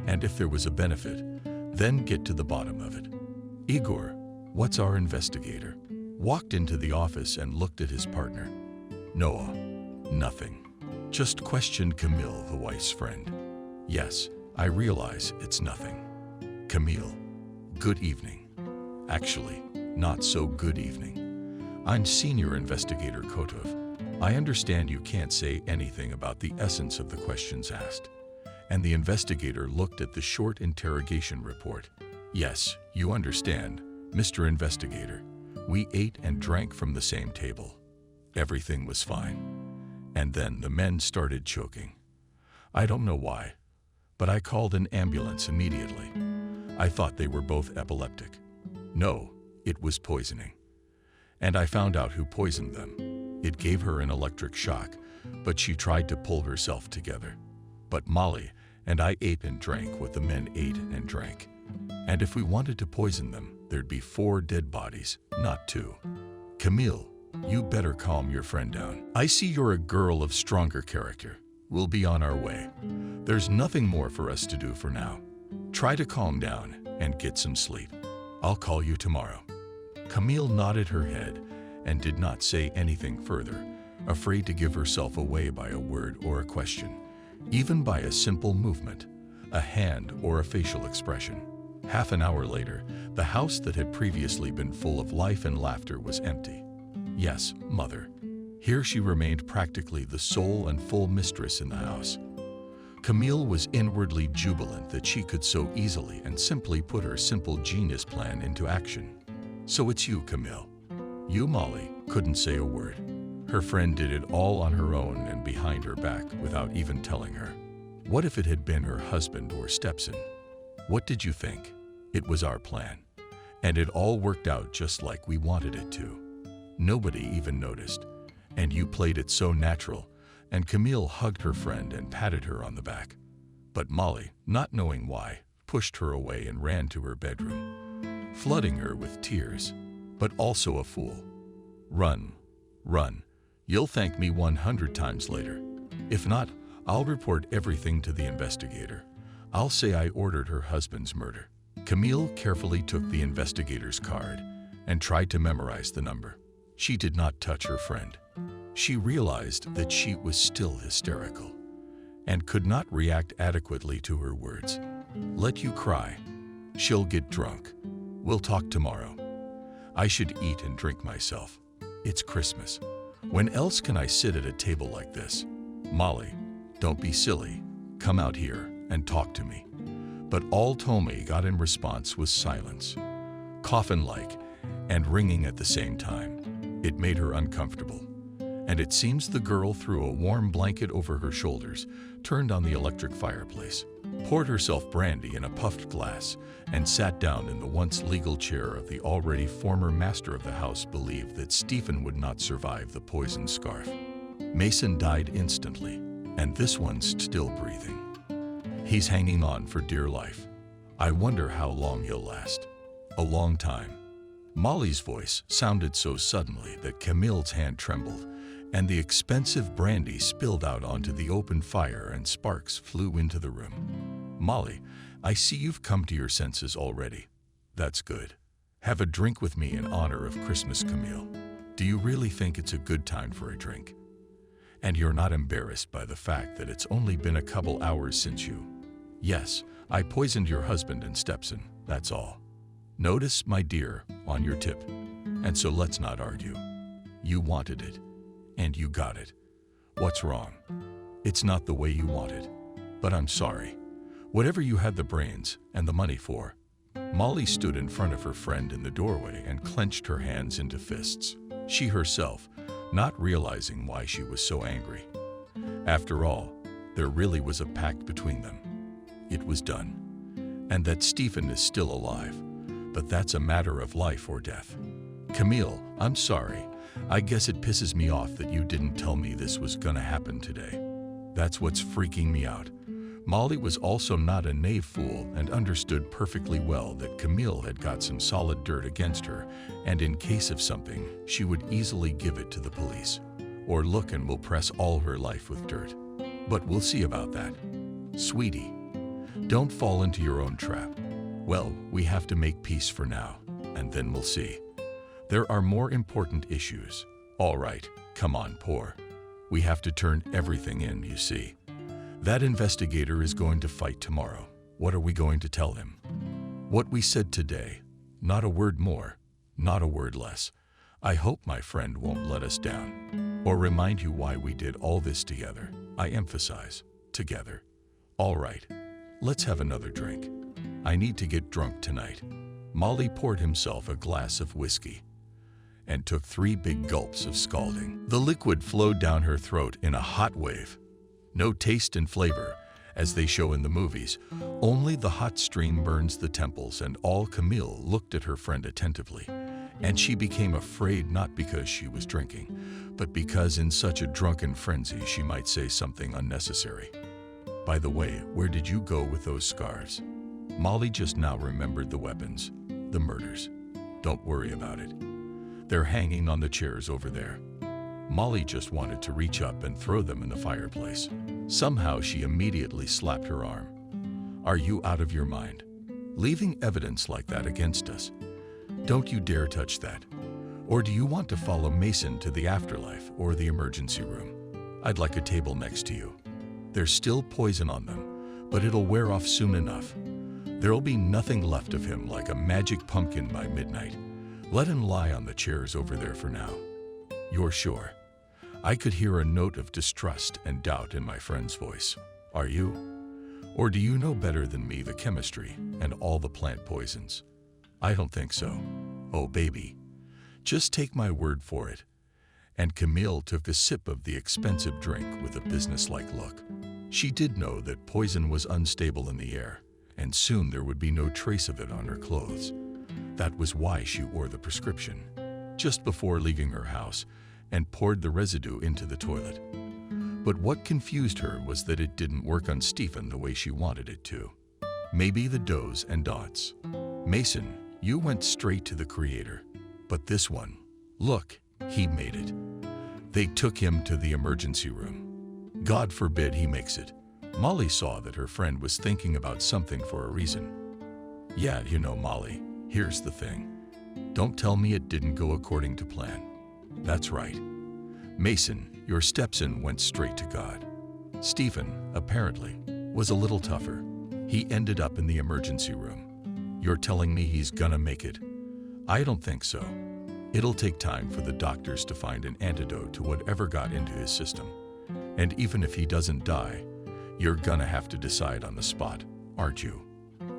And if there was a benefit, then get to the bottom of it. Igor, what's our investigator? Walked into the office and looked at his partner. Noah, nothing. Just questioned Camille, the wife's friend. Yes, I realize it's nothing. Camille, good evening. Actually, not so good evening. I'm Senior Investigator Kotov. I understand you can't say anything about the essence of the questions asked. And the investigator looked at the short interrogation report. Yes, you understand, Mr. Investigator. We ate and drank from the same table. Everything was fine. And then the men started choking. I don't know why, but I called an ambulance immediately. I thought they were both epileptic. No, it was poisoning. And I found out who poisoned them. It gave her an electric shock, but she tried to pull herself together. But Molly and I ate and drank what the men ate and drank. And if we wanted to poison them, there'd be 4 dead bodies, not 2. Camille, you better calm your friend down. I see you're a girl of stronger character. We'll be on our way. There's nothing more for us to do for now. Try to calm down and get some sleep. I'll call you tomorrow. Camille nodded her head and did not say anything further, afraid to give herself away by a word or a question, even by a simple movement, a hand or a facial expression. Half an hour later, the house that had previously been full of life and laughter was empty. Yes, mother. Here she remained practically the sole and full mistress in the house. Camille was inwardly jubilant that she could so easily and simply put her simple genius plan into action. So it's you, Camille. You, Molly, couldn't say a word. Her friend did it all on her own and behind her back without even telling her. What if it had been her husband or stepson? What did you think? It was our plan. And it all worked out just like we wanted it to. Nobody even noticed. And you played it so natural. And Camille hugged her friend and patted her on the back. But Molly, not knowing why, pushed her away and ran to her bedroom, flooding her with tears. But also a fool. Run, run. You'll thank me 100 times later. If not, I'll report everything to the investigator. I'll say I ordered her husband's murder." Camille carefully took the investigator's card and tried to memorize the number. She did not touch her friend. She realized that she was still hysterical and could not react adequately to her words. "Let you cry. She'll get drunk. We'll talk tomorrow. I should eat and drink myself. It's Christmas. When else can I sit at a table like this? Molly, don't be silly. Come out here and talk to me." But all Tomei got in response was silence, coffin-like and ringing at the same time. It made her uncomfortable, and it seems the girl threw a warm blanket over her shoulders, turned on the electric fireplace, poured herself brandy in a puffed glass, and sat down in the once legal chair of the already former master of the house. Believed that Stephen would not survive the poison scarf. Mason died instantly, and this one's still breathing. He's hanging on for dear life. I wonder how long he'll last. A long time. Molly's voice sounded so suddenly that Camille's hand trembled, and the expensive brandy spilled out onto the open fire and sparks flew into the room. "Molly, I see you've come to your senses already. That's good. Have a drink with me in honor of Christmas, Camille. Do you really think it's a good time for a drink? And you're not embarrassed by the fact that it's only been a couple hours since you—" "Yes, I poisoned your husband and stepson, that's all. Notice, my dear, on your tip. And so let's not argue. You wanted it, and you got it. What's wrong? It's not the way you wanted. But I'm sorry. Whatever you had the brains and the money for." Molly stood in front of her friend in the doorway and clenched her hands into fists, she herself not realizing why she was so angry. After all, there really was a pact between them. It was done. And that Stephen is still alive. But that's a matter of life or death. "Camille, I'm sorry. I guess it pisses me off that you didn't tell me this was gonna happen today. That's what's freaking me out." Molly was also not a naive fool and understood perfectly well that Camille had got some solid dirt against her, and in case of something, she would easily give it to the police. Or look and will press all her life with dirt. But we'll see about that. Sweetie, don't fall into your own trap. Well, we have to make peace for now, and then we'll see. There are more important issues. All right, come on, Poor. We have to turn everything in, you see. That investigator is going to fight tomorrow. What are we going to tell him? What we said today. Not a word more, not a word less. I hope my friend won't let us down, or remind you why we did all this together. I emphasize, together. All right, let's have another drink. I need to get drunk tonight." Molly poured himself a glass of whiskey and took 3 big gulps of scalding. The liquid flowed down her throat in a hot wave. No taste and flavor, as they show in the movies. Only the hot stream burns the temples, and all Camille looked at her friend attentively, and she became afraid not because she was drinking, but because in such a drunken frenzy she might say something unnecessary. "By the way, where did you go with those scarves?" Molly just now remembered the weapons, the murders. "Don't worry about it. They're hanging on the chairs over there." Molly just wanted to reach up and throw them in the fireplace. Somehow she immediately slapped her arm. "Are you out of your mind? Leaving evidence like that against us? Don't you dare touch that. Or do you want to follow Mason to the afterlife or the emergency room? I'd like a table next to you. There's still poison on them, but it'll wear off soon enough. There'll be nothing left of him like a magic pumpkin by midnight. Let him lie on the chairs over there for now." "You're sure?" I could hear a note of distrust and doubt in my friend's voice. "Are you? Or do you know better than me the chemistry and all the plant poisons?" "I don't think so." "Oh, baby. Just take my word for it." And Camille took a sip of the expensive drink with a businesslike look. She did know that poison was unstable in the air, and soon there would be no trace of it on her clothes. That was why she wore the prescription just before leaving her house and poured the residue into the toilet. But what confused her was that it didn't work on Stephen the way she wanted it to. Maybe the does and dots. "Mason, you went straight to the creator. But this one, look, he made it." They took him to the emergency room. God forbid he makes it. Molly saw that her friend was thinking about something for a reason. Yeah, you know, Molly, here's the thing. Don't tell me it didn't go according to plan. That's right. Mason, your stepson went straight to God. Stephen, apparently, was a little tougher. He ended up in the emergency room. You're telling me he's gonna make it? I don't think so. It'll take time for the doctors to find an antidote to whatever got into his system. And even if he doesn't die, you're gonna have to decide on the spot, aren't you?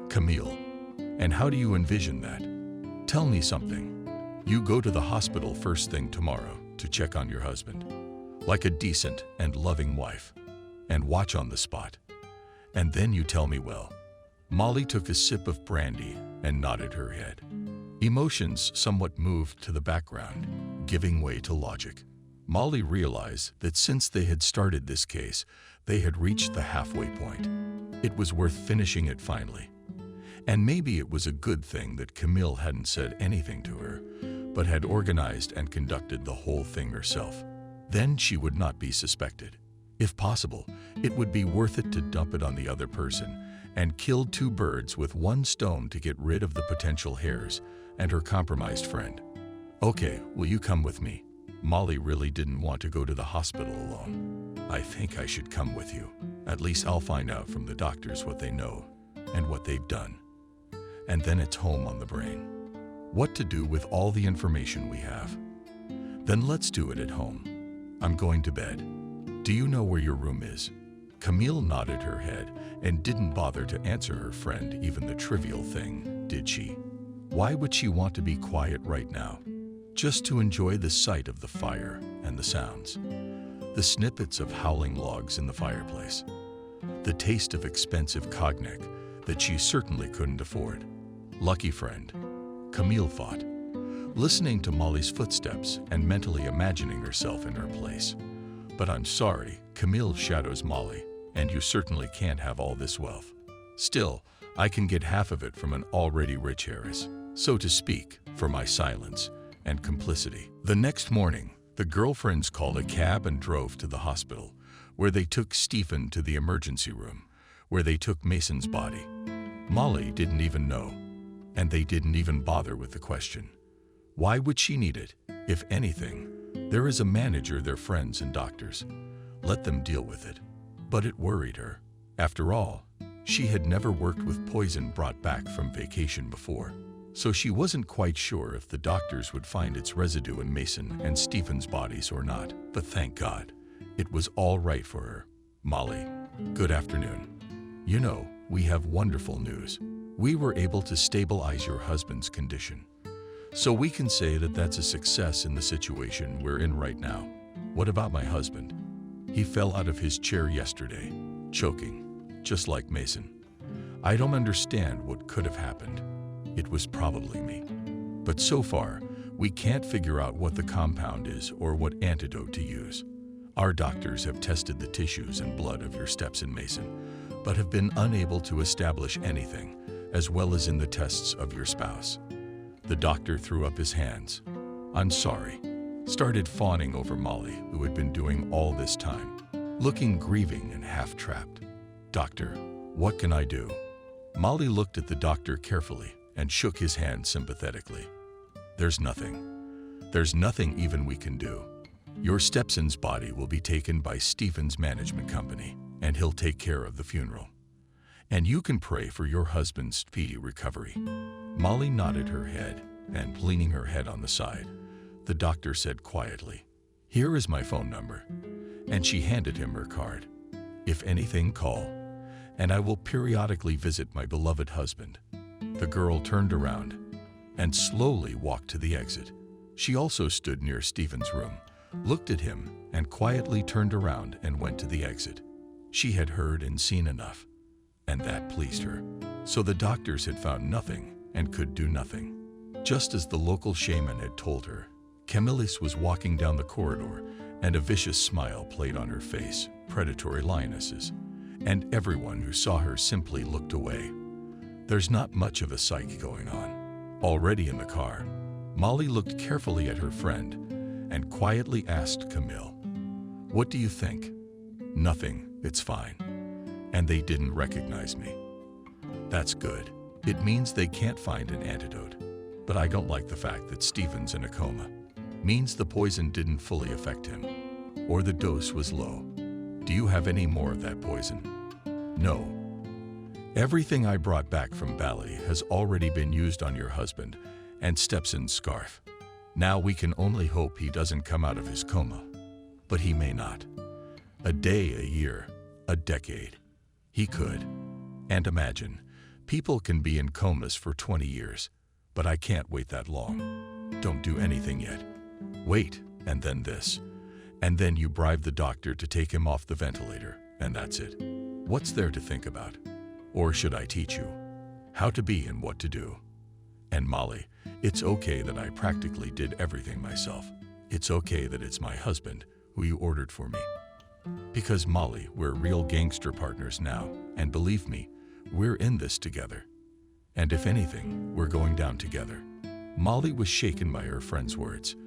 Camille, and how do you envision that? Tell me something. You go to the hospital first thing tomorrow to check on your husband, like a decent and loving wife, and watch on the spot. And then you tell me, well, Molly took a sip of brandy and nodded her head. Emotions somewhat moved to the background, giving way to logic. Molly realized that since they had started this case, they had reached the halfway point. It was worth finishing it finally. And maybe it was a good thing that Camille hadn't said anything to her, but had organized and conducted the whole thing herself. Then she would not be suspected. If possible, it would be worth it to dump it on the other person and kill two birds with one stone to get rid of the potential heirs and her compromised friend. Okay, will you come with me? Molly really didn't want to go to the hospital alone. I think I should come with you. At least I'll find out from the doctors what they know and what they've done. And then it's home on the brain. What to do with all the information we have. Then let's do it at home. I'm going to bed. Do you know where your room is? Camille nodded her head and didn't bother to answer her friend even the trivial thing, did she? Why would she want to be quiet right now? Just to enjoy the sight of the fire and the sounds. The snippets of howling logs in the fireplace. The taste of expensive cognac that she certainly couldn't afford. Lucky friend, Camille thought, listening to Molly's footsteps and mentally imagining herself in her place. But I'm sorry, Camille shadows Molly, and you certainly can't have all this wealth. Still, I can get half of it from an already rich heiress, so to speak, for my silence and complicity. The next morning, the girlfriends called a cab and drove to the hospital, where they took Stephen to the emergency room, where they took Mason's body. Molly didn't even know, and they didn't even bother with the question. Why would she need it? If anything, there is a manager, their friends and doctors. Let them deal with it. But it worried her. After all, she had never worked with poison brought back from vacation before, so she wasn't quite sure if the doctors would find its residue in Mason and Stephen's bodies or not. But thank God, it was all right for her. Molly, good afternoon. You know, we have wonderful news. We were able to stabilize your husband's condition. So we can say that that's a success in the situation we're in right now. What about my husband? He fell out of his chair yesterday, choking, just like Mason. I don't understand what could have happened. It was probably me. But so far, we can't figure out what the compound is or what antidote to use. Our doctors have tested the tissues and blood of your stepson Mason, but have been unable to establish anything, as well as in the tests of your spouse. The doctor threw up his hands. I'm sorry. Started fawning over Molly, who had been doing all this time, looking grieving and half-trapped. Doctor, what can I do? Molly looked at the doctor carefully and shook his hand sympathetically. There's nothing. There's nothing even we can do. Your stepson's body will be taken by Stephen's management company, and he'll take care of the funeral. And you can pray for your husband's speedy recovery. Molly nodded her head, and leaning her head on the side, the doctor said quietly, "Here is my phone number." And she handed him her card. "If anything, call, and I will periodically visit my beloved husband." The girl turned around and slowly walked to the exit. She also stood near Stephen's room, looked at him, and quietly turned around and went to the exit. She had heard and seen enough, and that pleased her. So the doctors had found nothing and could do nothing. Just as the local shaman had told her, Camillus was walking down the corridor, and a vicious smile played on her face, predatory lionesses, and everyone who saw her simply looked away. There's not much of a psyche going on. Already in the car, Molly looked carefully at her friend and quietly asked Camille, "What do you think?" Nothing, it's fine. And they didn't recognize me. That's good. It means they can't find an antidote. But I don't like the fact that Stephen's in a coma. Means the poison didn't fully affect him. Or the dose was low. Do you have any more of that poison? No. Everything I brought back from Bali has already been used on your husband and Stephen's scarf. Now we can only hope he doesn't come out of his coma. But he may not. A day, a year, a decade. He could. And imagine, people can be in comas for 20 years, but I can't wait that long. Don't do anything yet. Wait, and then this. And then you bribe the doctor to take him off the ventilator, and that's it. What's there to think about? Or should I teach you how to be and what to do? And Molly, it's okay that I practically did everything myself. It's okay that it's my husband who you ordered for me. Because Molly, we're real gangster partners now, and believe me, we're in this together. And if anything, we're going down together. Molly was shaken by her friend's words,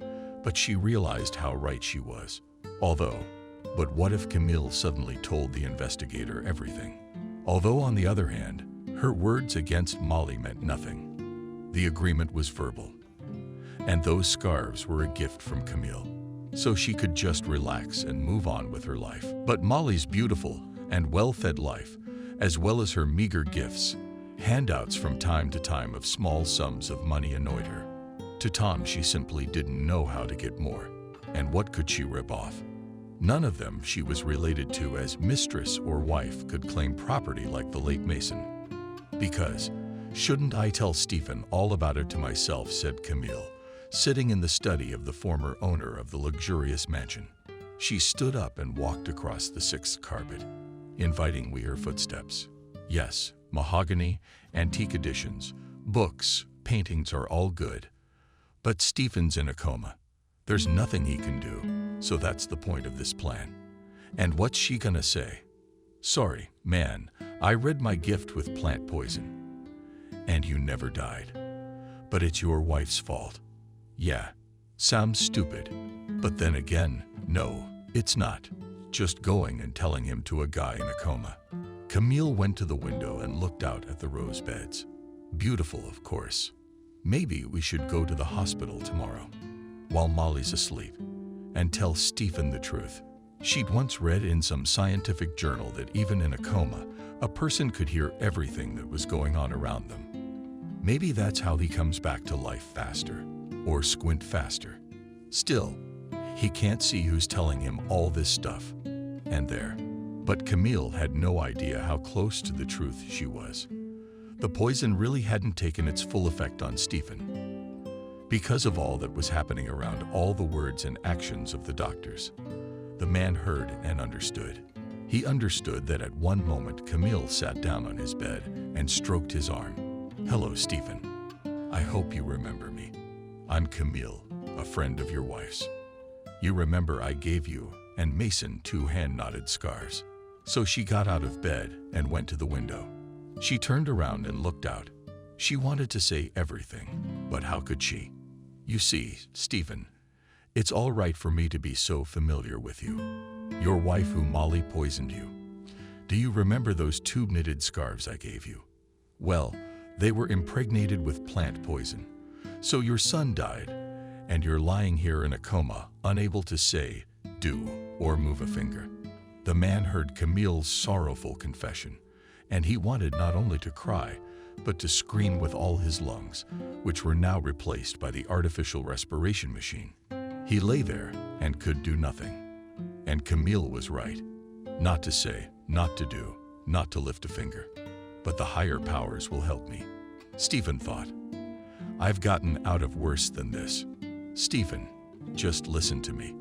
but she realized how right she was. But what if Camille suddenly told the investigator everything? Although on the other hand, her words against Molly meant nothing. The agreement was verbal. And those scarves were a gift from Camille, so she could just relax and move on with her life. But Molly's beautiful and well-fed life, as well as her meager gifts, handouts from time to time of small sums of money annoyed her. To Tom, she simply didn't know how to get more. And what could she rip off? None of them she was related to as mistress or wife could claim property like the late Mason. Because, shouldn't I tell Stephen all about it to myself, said Camille, sitting in the study of the former owner of the luxurious mansion. She stood up and walked across the 6th carpet, inviting we her footsteps. Yes, mahogany, antique editions, books, paintings are all good. But Stephen's in a coma. There's nothing he can do, so that's the point of this plan. And what's she gonna say? Sorry, man, I read my gift with plant poison. And you never died. But it's your wife's fault. Yeah, sounds stupid. But then again, no, it's not. Just going and telling him to a guy in a coma. Camille went to the window and looked out at the rose beds. Beautiful, of course. Maybe we should go to the hospital tomorrow, while Molly's asleep, and tell Stephen the truth. She'd once read in some scientific journal that even in a coma, a person could hear everything that was going on around them. Maybe that's how he comes back to life faster, or squint faster. Still, he can't see who's telling him all this stuff. And there. But Camille had no idea how close to the truth she was. The poison really hadn't taken its full effect on Stephen. Because of all that was happening around all the words and actions of the doctors, the man heard and understood. He understood that at one moment Camille sat down on his bed and stroked his arm. Hello, Stephen. I hope you remember me. I'm Camille, a friend of your wife's. You remember I gave you and Mason 2 hand-knotted scarves. So she got out of bed and went to the window. She turned around and looked out. She wanted to say everything, but how could she? You see, Stephen, it's all right for me to be so familiar with you. Your wife who Molly poisoned you. Do you remember those 2 knitted scarves I gave you? Well, they were impregnated with plant poison. So your son died, and you're lying here in a coma, unable to say, do, or move a finger. The man heard Camille's sorrowful confession, and he wanted not only to cry, but to scream with all his lungs, which were now replaced by the artificial respiration machine. He lay there and could do nothing. And Camille was right. Not to say, not to do, not to lift a finger. But the higher powers will help me. Stephen thought. I've gotten out of worse than this. Stephen, just listen to me.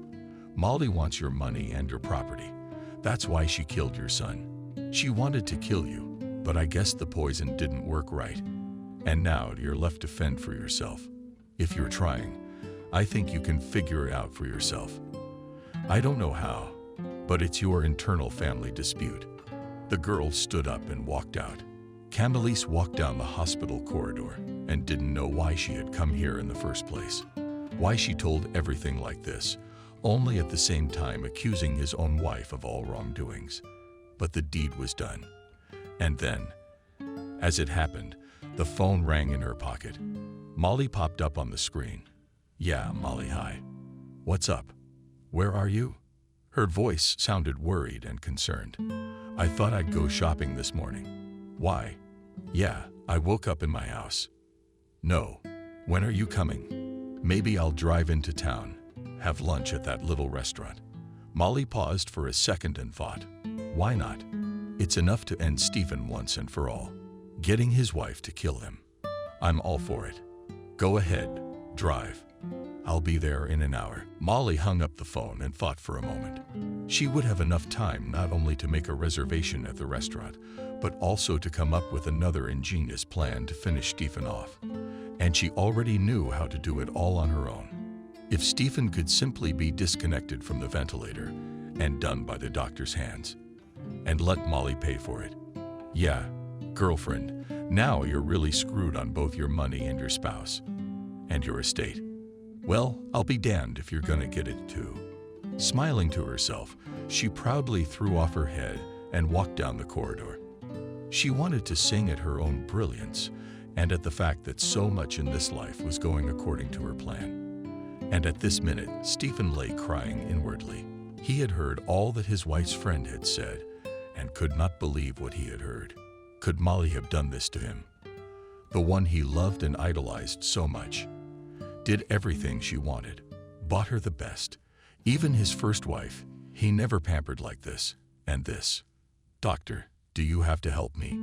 Molly wants your money and your property. That's why she killed your son. She wanted to kill you, but I guess the poison didn't work right. And now you're left to fend for yourself. If you're trying, I think you can figure it out for yourself. I don't know how, but it's your internal family dispute. The girl stood up and walked out. Camille walked down the hospital corridor and didn't know why she had come here in the first place. Why she told everything like this, only at the same time accusing his own wife of all wrongdoings. But the deed was done. And then, as it happened, the phone rang in her pocket. Molly popped up on the screen. "Yeah, Molly, hi. What's up? Where are you?" Her voice sounded worried and concerned. "I thought I'd go shopping this morning." "Why?" "Yeah, I woke up in my house." "No. When are you coming?" "Maybe I'll drive into town, have lunch at that little restaurant." Molly paused for a second and thought, why not? It's enough to end Stephen once and for all. Getting his wife to kill him. I'm all for it. Go ahead, drive. I'll be there in an hour. Molly hung up the phone and thought for a moment. She would have enough time not only to make a reservation at the restaurant, but also to come up with another ingenious plan to finish Stephen off. And she already knew how to do it all on her own. If Stephen could simply be disconnected from the ventilator and done by the doctor's hands, and let Molly pay for it. Yeah, girlfriend, now you're really screwed on both your money and your spouse, and your estate. Well, I'll be damned if you're gonna get it too. Smiling to herself, she proudly threw off her head and walked down the corridor. She wanted to sing at her own brilliance and at the fact that so much in this life was going according to her plan. And at this minute, Stephen lay crying inwardly. He had heard all that his wife's friend had said and could not believe what he had heard. Could Molly have done this to him? The one he loved and idolized so much. Did everything she wanted, bought her the best. Even his first wife, he never pampered like this. And this. Doctor, do you have to help me?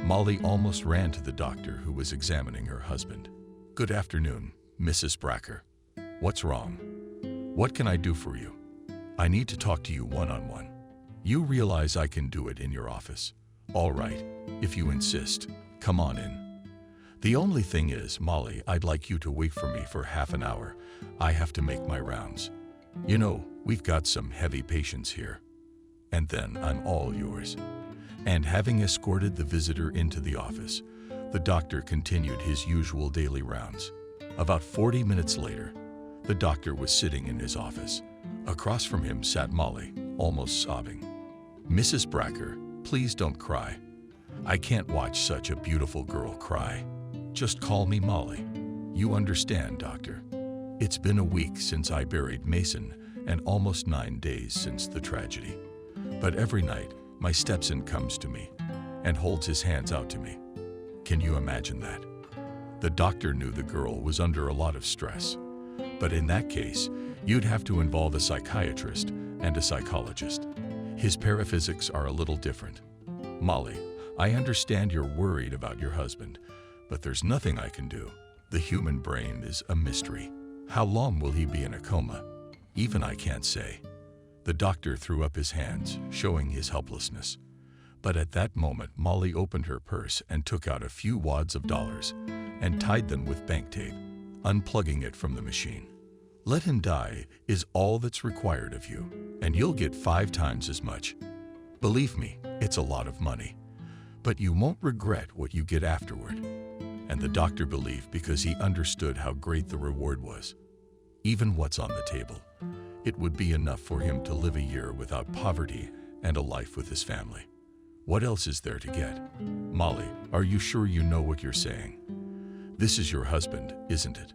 Molly almost ran to the doctor who was examining her husband. Good afternoon, Mrs. Bracker. What's wrong? What can I do for you? I need to talk to you one-on-one. You realize I can do it in your office. All right, if you insist, come on in. The only thing is, Molly, I'd like you to wait for me for half an hour. I have to make my rounds. You know, we've got some heavy patients here. And then I'm all yours. And having escorted the visitor into the office, the doctor continued his usual daily rounds. About 40 minutes later, the doctor was sitting in his office. Across from him sat Molly, almost sobbing. Mrs. Bracker, please don't cry. I can't watch such a beautiful girl cry. Just call me Molly. You understand, doctor. It's been a week since I buried Mason and almost 9 days since the tragedy. But every night, my stepson comes to me and holds his hands out to me. Can you imagine that? The doctor knew the girl was under a lot of stress. But in that case, you'd have to involve a psychiatrist and a psychologist. His paraphysics are a little different. Molly, I understand you're worried about your husband, but there's nothing I can do. The human brain is a mystery. How long will he be in a coma? Even I can't say. The doctor threw up his hands, showing his helplessness. But at that moment, Molly opened her purse and took out a few wads of dollars and tied them with bank tape, unplugging it from the machine. Let him die is all that's required of you, and you'll get 5 times as much. Believe me, it's a lot of money, but you won't regret what you get afterward. And the doctor believed because he understood how great the reward was. Even what's on the table, it would be enough for him to live a year without poverty and a life with his family. What else is there to get? Molly, are you sure you know what you're saying? This is your husband, isn't it?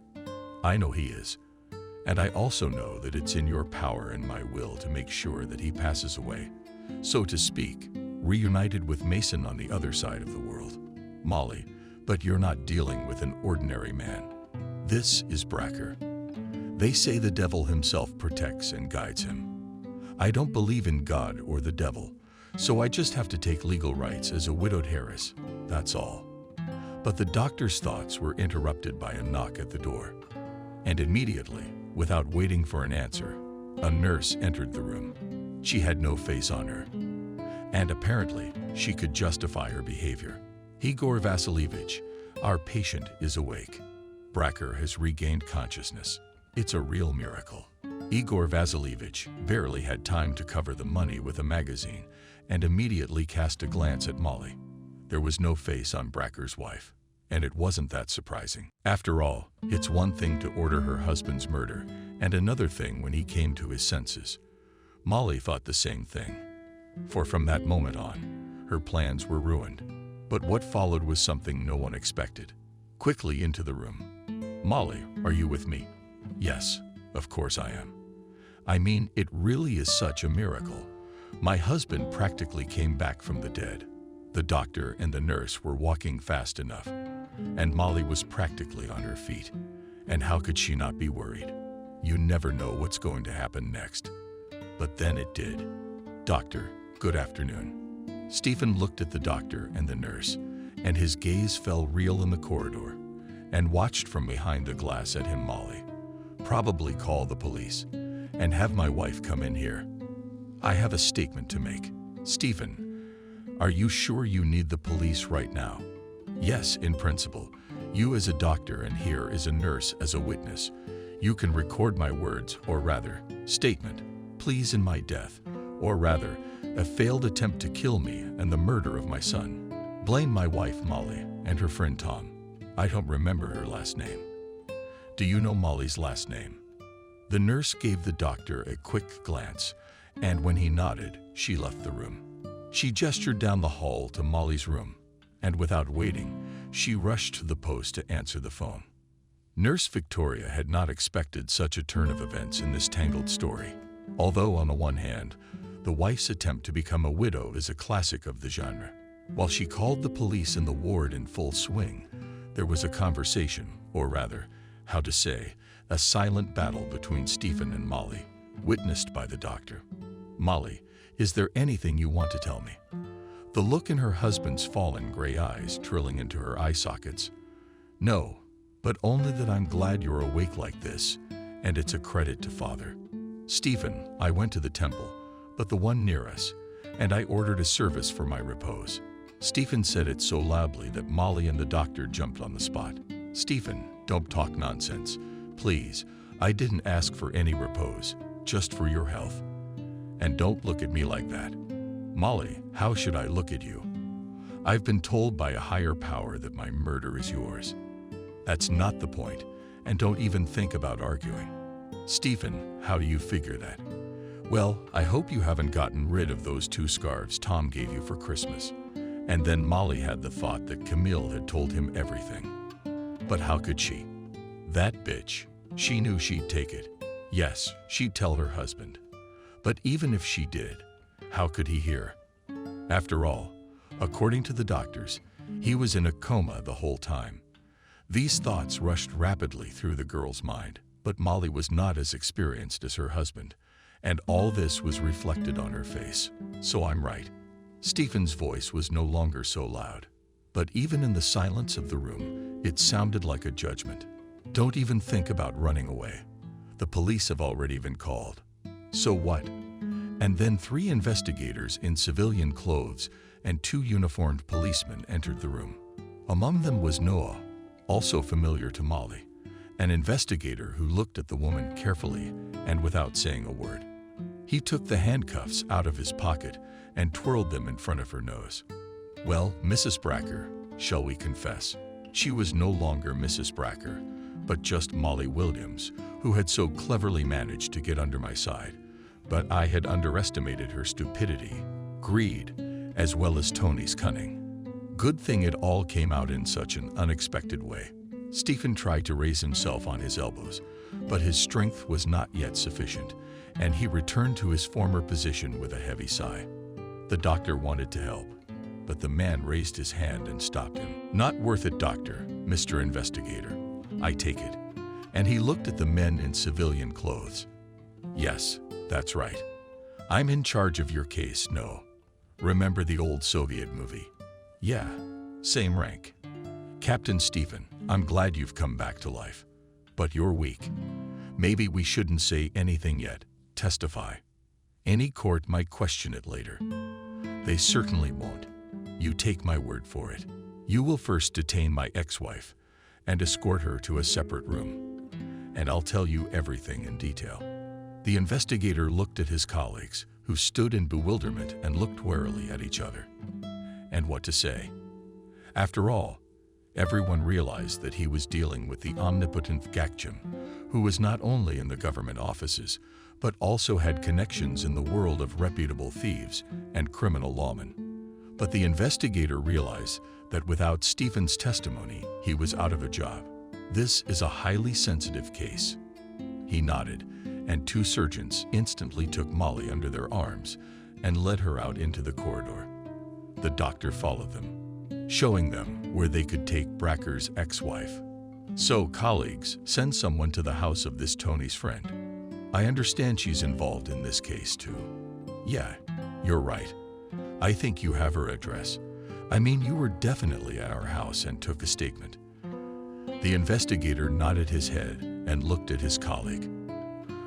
I know he is. And I also know that it's in your power and my will to make sure that he passes away, so to speak, reunited with Mason on the other side of the world. Molly, but you're not dealing with an ordinary man. This is Bracker. They say the devil himself protects and guides him. I don't believe in God or the devil, so I just have to take legal rights as a widowed heiress, that's all. But the doctor's thoughts were interrupted by a knock at the door. And immediately, without waiting for an answer, a nurse entered the room. She had no face on her. And apparently, she could justify her behavior. Igor Vasilievich, our patient is awake. Bracker has regained consciousness. It's a real miracle. Igor Vasilievich barely had time to cover the money with a magazine and immediately cast a glance at Molly. There was no face on Bracker's wife. and it wasn't that surprising. After all, it's one thing to order her husband's murder, and another thing when he came to his senses. Molly thought the same thing. For from that moment on, her plans were ruined. But what followed was something no one expected. Quickly into the room. "Molly, are you with me?" "Yes, of course I am." "I mean, it really is such a miracle. My husband practically came back from the dead. The doctor and the nurse were walking fast enough, and Molly was practically on her feet. And how could she not be worried? You never know what's going to happen next. But then it did. "Doctor, good afternoon." Stephen looked at the doctor and the nurse, and his gaze fell real in the corridor, and watched from behind the glass at him. "Molly, probably call the police, and have my wife come in here. I have a statement to make." "Stephen, are you sure you need the police right now?" "Yes, in principle. You as a doctor and here is a nurse as a witness. You can record my words, or rather, statement, pleas in my death, or rather, a failed attempt to kill me and the murder of my son. Blame my wife Molly and her friend Tom. I don't remember her last name." "Do you know Molly's last name?" The nurse gave the doctor a quick glance, and when he nodded, she left the room. She gestured down the hall to Molly's room, and without waiting, she rushed to the post to answer the phone. Nurse Victoria had not expected such a turn of events in this tangled story. Although, on the one hand, the wife's attempt to become a widow is a classic of the genre, while she called the police in the ward in full swing, there was a conversation, or rather, how to say, a silent battle between Stephen and Molly, witnessed by the doctor. "Molly, is there anything you want to tell me?" The look in her husband's fallen gray eyes trilling into her eye sockets. "No, but only that I'm glad you're awake like this, and it's a credit to Father. Stephen, I went to the temple, but the one near us, and I ordered a service for my repose." Stephen said it so loudly that Molly and the doctor jumped on the spot. "Stephen, don't talk nonsense. Please, I didn't ask for any repose, just for your health. And don't look at me like that." "Molly, how should I look at you? I've been told by a higher power that my murder is yours." "That's not the point, and don't even think about arguing." "Stephen, how do you figure that?" "Well, I hope you haven't gotten rid of those 2 scarves Tom gave you for Christmas." And then Molly had the thought that Camille had told him everything. But how could she? That bitch. She knew she'd take it. Yes, she'd tell her husband. But even if she did, how could he hear? After all, according to the doctors, he was in a coma the whole time. These thoughts rushed rapidly through the girl's mind, but Molly was not as experienced as her husband, and all this was reflected on her face. "So I'm right." Stephen's voice was no longer so loud, but even in the silence of the room, it sounded like a judgment. "Don't even think about running away. The police have already been called." "So what?" And then 3 investigators in civilian clothes and 2 uniformed policemen entered the room. Among them was Noah, also familiar to Molly, an investigator who looked at the woman carefully and without saying a word. He took the handcuffs out of his pocket and twirled them in front of her nose. "Well, Mrs. Bracker, shall we confess?" She was no longer Mrs. Bracker, but just Molly Williams, who had so cleverly managed to get under my side. But I had underestimated her stupidity, greed, as well as Tony's cunning. Good thing it all came out in such an unexpected way. Stephen tried to raise himself on his elbows, but his strength was not yet sufficient, and he returned to his former position with a heavy sigh. The doctor wanted to help, but the man raised his hand and stopped him. "Not worth it, doctor, Mr. Investigator. I take it." And he looked at the men in civilian clothes. "Yes, that's right. I'm in charge of your case, no. Remember the old Soviet movie? Yeah, same rank. Captain Stephen, I'm glad you've come back to life. But you're weak. Maybe we shouldn't say anything yet. Testify. Any court might question it later. They certainly won't. You take my word for it. You will first detain my ex-wife and escort her to a separate room. And I'll tell you everything in detail." The investigator looked at his colleagues, who stood in bewilderment and looked warily at each other. And what to say? After all, Everyone realized that he was dealing with the omnipotent Gakcham, who was not only in the government offices, but also had connections in the world of reputable thieves and criminal lawmen. But the investigator realized that without Stephen's testimony, he was out of a job. This is a highly sensitive case. He nodded, and two surgeons instantly took Molly under their arms and led her out into the corridor. The doctor followed them, showing them where they could take Bracker's ex-wife. "So, colleagues, send someone to the house of this Tony's friend. I understand she's involved in this case too." "Yeah, you're right. I think you have her address. I mean, you were definitely at our house and took a statement." The investigator nodded his head and looked at his colleague.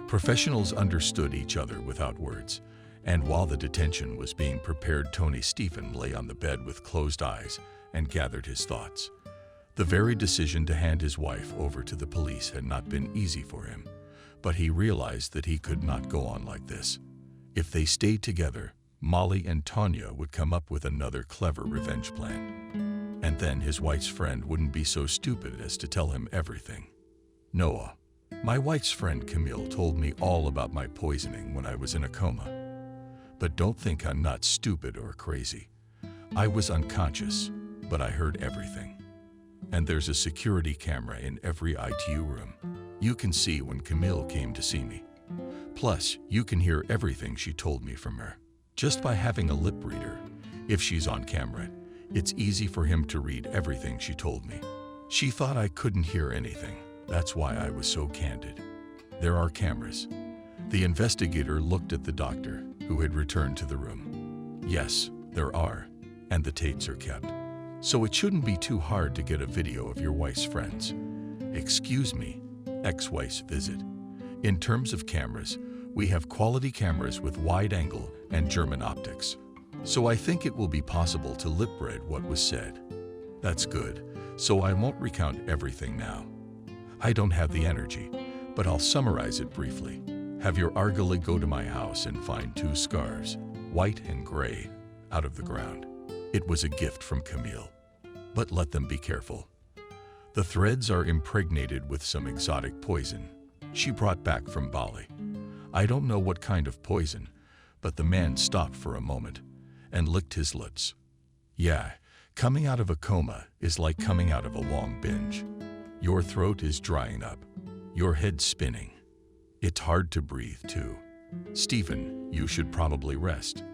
Professionals understood each other without words, and while the detention was being prepared, Tony Stephen lay on the bed with closed eyes and gathered his thoughts. The very decision to hand his wife over to the police had not been easy for him, but he realized that he could not go on like this. If they stayed together, Molly and Tanya would come up with another clever revenge plan. And then his wife's friend wouldn't be so stupid as to tell him everything. "Noah, my wife's friend Camille told me all about my poisoning when I was in a coma. But don't think I'm not stupid or crazy. I was unconscious, but I heard everything. And there's a security camera in every ITU room. You can see when Camille came to see me. Plus, you can hear everything she told me from her. Just by having a lip reader, if she's on camera, it's easy for him to read everything she told me. She thought I couldn't hear anything. That's why I was so candid. There are cameras." The investigator looked at the doctor, who had returned to the room. "Yes, there are, and the tapes are kept. So it shouldn't be too hard to get a video of your wife's friends. Excuse me, ex-wife's visit. In terms of cameras, we have quality cameras with wide angle and German optics. So I think it will be possible to lip-read what was said." "That's good, so I won't recount everything now. I don't have the energy, but I'll summarize it briefly. Have your Argyle go to my house and find 2 scarves, white and gray, out of the ground. It was a gift from Camille. But let them be careful. The threads are impregnated with some exotic poison she brought back from Bali. I don't know what kind of poison, but the man stopped for a moment and licked his lips. Yeah, coming out of a coma is like coming out of a long binge. Your throat is drying up, your head spinning. It's hard to breathe too. Stephen, you should probably rest."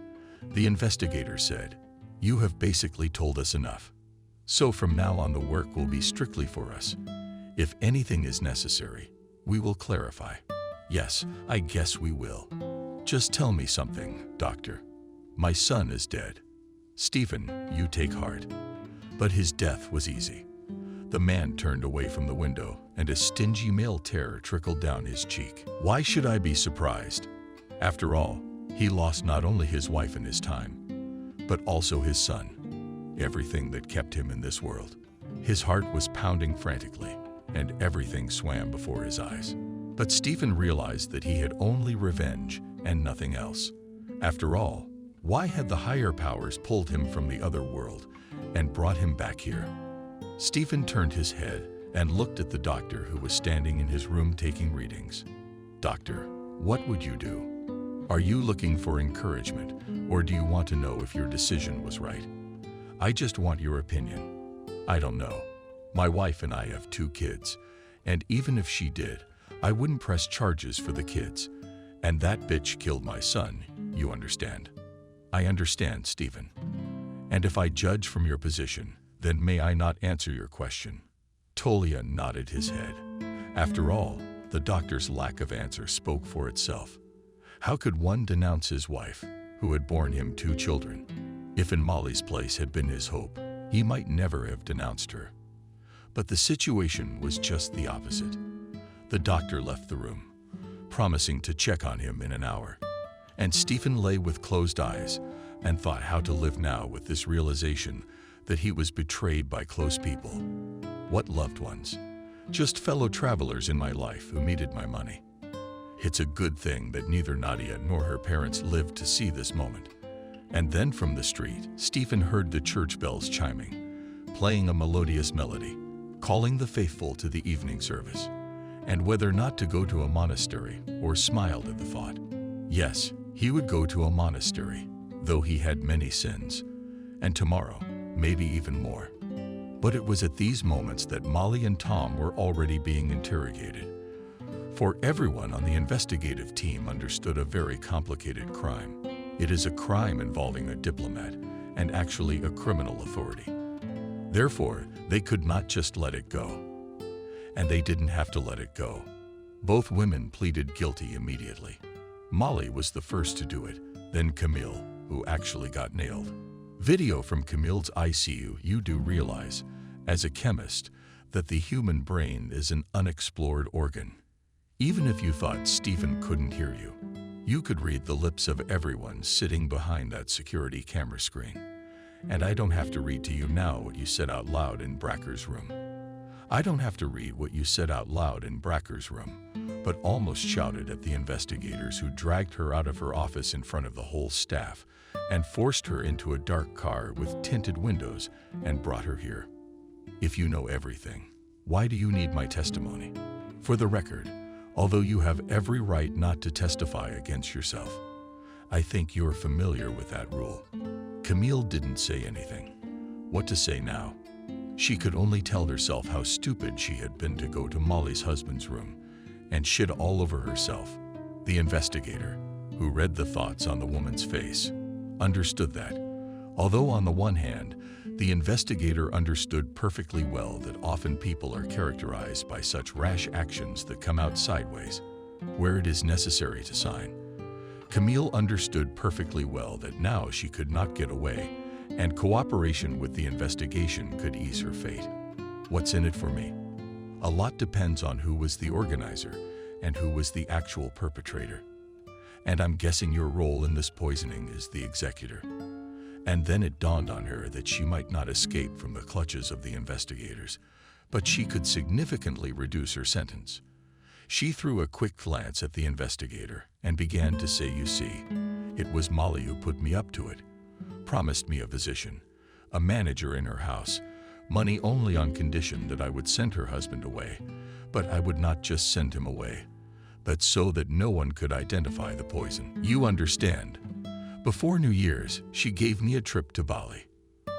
The investigator said, "You have basically told us enough. So from now on the work will be strictly for us. If anything is necessary, we will clarify." "Yes, I guess we will. Just tell me something, doctor. My son is dead. Stephen, you take heart. But his death was easy." The man turned away from the window, and a stingy male tear trickled down his cheek. "Why should I be surprised? After all, he lost not only his wife and his time, but also his son, everything that kept him in this world." His heart was pounding frantically, and everything swam before his eyes. But Stephen realized that he had only revenge and nothing else. After all, why had the higher powers pulled him from the other world and brought him back here? Stephen turned his head and looked at the doctor who was standing in his room taking readings. "Doctor, what would you do? Are you looking for encouragement, or do you want to know if your decision was right?" "I just want your opinion." "I don't know. My wife and I have 2 kids, and even if she did, I wouldn't press charges for the kids. And that bitch killed my son, you understand?" "I understand, Stephen. And if I judge from your position, then may I not answer your question?" Tolia nodded his head. After all, the doctor's lack of answer spoke for itself. How could one denounce his wife, who had borne him 2 children? If in Molly's place had been his hope, he might never have denounced her. But the situation was just the opposite. The doctor left the room, promising to check on him in an hour. And Stephen lay with closed eyes and thought how to live now with this realization that he was betrayed by close people. What loved ones? Just fellow travelers in my life who needed my money. It's a good thing that neither Nadia nor her parents lived to see this moment. And then from the street, Stephen heard the church bells chiming, playing a melodious melody, calling the faithful to the evening service, and whether not to go to a monastery or smiled at the thought. Yes, he would go to a monastery, though he had many sins, and tomorrow, maybe even more. But it was at these moments that Molly and Tom were already being interrogated. For everyone on the investigative team understood a very complicated crime. It is a crime involving a diplomat and actually a criminal authority. Therefore, they could not just let it go. And they didn't have to let it go. Both women pleaded guilty immediately. Molly was the first to do it, then Camille, who actually got nailed. Video from Camille's ICU. You do realize, as a chemist, that the human brain is an unexplored organ. Even if you thought Stephen couldn't hear you, you could read the lips of everyone sitting behind that security camera screen. And I don't have to read to you now what you said out loud in Bracker's room. I don't have to read what you said out loud in Bracker's room, but almost shouted at the investigators who dragged her out of her office in front of the whole staff and forced her into a dark car with tinted windows and brought her here. If you know everything, why do you need my testimony? For the record, although you have every right not to testify against yourself, I think you're familiar with that rule. Camille didn't say anything. What to say now? She could only tell herself how stupid she had been to go to Molly's husband's room and shit all over herself. The investigator, who read the thoughts on the woman's face, understood that. Although on the one hand, the investigator understood perfectly well that often people are characterized by such rash actions that come out sideways, where it is necessary to sign. Camille understood perfectly well that now she could not get away, and cooperation with the investigation could ease her fate. What's in it for me? A lot depends on who was the organizer and who was the actual perpetrator. And I'm guessing your role in this poisoning is the executor. And then it dawned on her that she might not escape from the clutches of the investigators, but she could significantly reduce her sentence. She threw a quick glance at the investigator and began to say, "You see, it was Molly who put me up to it. Promised me a position, a manager in her house, money only on condition that I would send her husband away, but I would not just send him away, but so that no one could identify the poison. You understand? Before New Year's, she gave me a trip to Bali,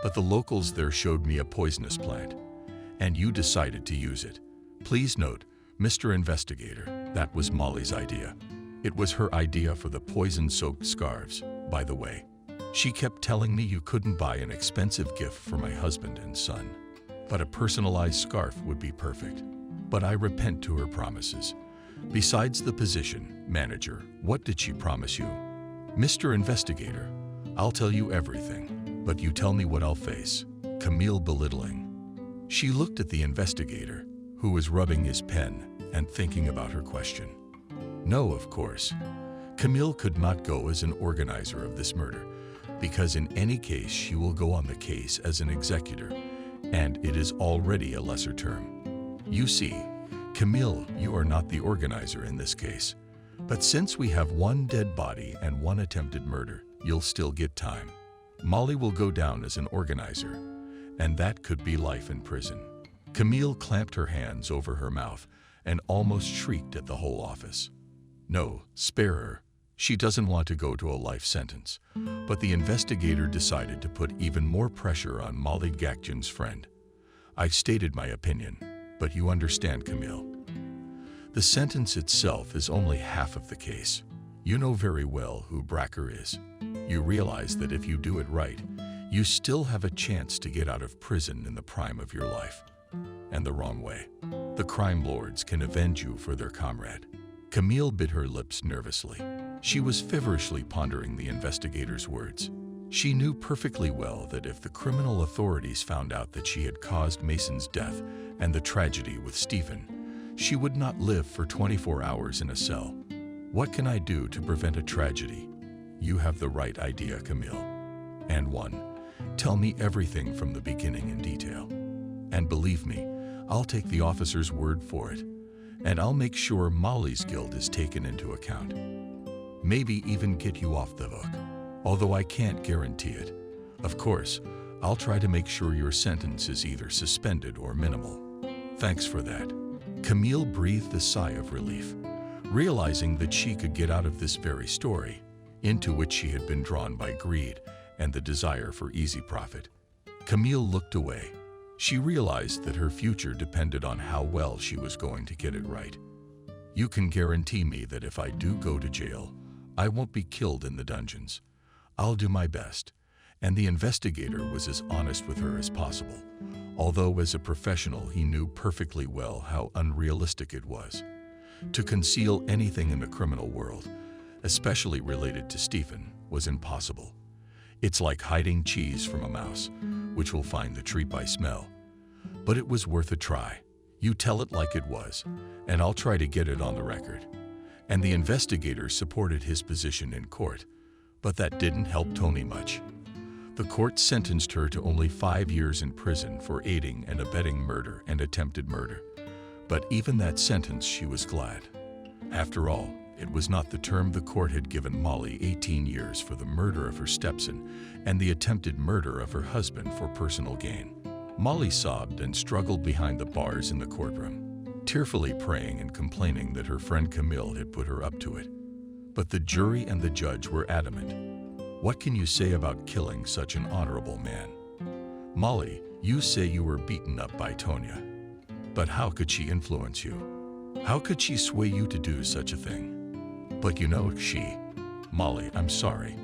but the locals there showed me a poisonous plant, and you decided to use it. Please note, Mr. Investigator, that was Molly's idea. It was her idea for the poison-soaked scarves, by the way. She kept telling me you couldn't buy an expensive gift for my husband and son, but a personalized scarf would be perfect. But I repent to her promises. Besides the position, manager, what did she promise you? Mr. Investigator, I'll tell you everything, but you tell me what I'll face." Camille belittling. She looked at the investigator, who was rubbing his pen and thinking about her question. No, of course. Camille could not go as an organizer of this murder, because in any case she will go on the case as an executor, and it is already a lesser term. You see, Camille, you are not the organizer in this case. But since we have one dead body and one attempted murder, you'll still get time. Molly will go down as an organizer, and that could be life in prison. Camille clamped her hands over her mouth and almost shrieked at the whole office. No, spare her. She doesn't want to go to a life sentence. But the investigator decided to put even more pressure on Molly Gakjan's friend. I've stated my opinion, but you understand, Camille. The sentence itself is only half of the case. You know very well who Bracker is. You realize that if you do it right, you still have a chance to get out of prison in the prime of your life. And the wrong way. The crime lords can avenge you for their comrade. Camille bit her lips nervously. She was feverishly pondering the investigator's words. She knew perfectly well that if the criminal authorities found out that she had caused Mason's death and the tragedy with Stephen, she would not live for 24 hours in a cell. What can I do to prevent a tragedy? You have the right idea, Camille. And one, tell me everything from the beginning in detail. And believe me, I'll take the officer's word for it. And I'll make sure Molly's guilt is taken into account. Maybe even get you off the hook, although I can't guarantee it. Of course, I'll try to make sure your sentence is either suspended or minimal. Thanks for that." Camille breathed a sigh of relief, realizing that she could get out of this very story, into which she had been drawn by greed and the desire for easy profit. Camille looked away. She realized that her future depended on how well she was going to get it right. "You can guarantee me that if I do go to jail, I won't be killed in the dungeons. I'll do my best." And the investigator was as honest with her as possible, although as a professional he knew perfectly well how unrealistic it was. To conceal anything in the criminal world, especially related to Stephen, was impossible. It's like hiding cheese from a mouse, which will find the treat by smell. But it was worth a try. "You tell it like it was, and I'll try to get it on the record." And the investigator supported his position in court, but that didn't help Tony much. The court sentenced her to only 5 years in prison for aiding and abetting murder and attempted murder. But even that sentence, she was glad. After all, it was not the term the court had given Molly, 18 years for the murder of her stepson and the attempted murder of her husband for personal gain. Molly sobbed and struggled behind the bars in the courtroom, tearfully praying and complaining that her friend Camille had put her up to it. But the jury and the judge were adamant. "What can you say about killing such an honorable man? Molly, you say you were beaten up by Tonya. But how could she influence you? How could she sway you to do such a thing? But you know, Molly, I'm sorry,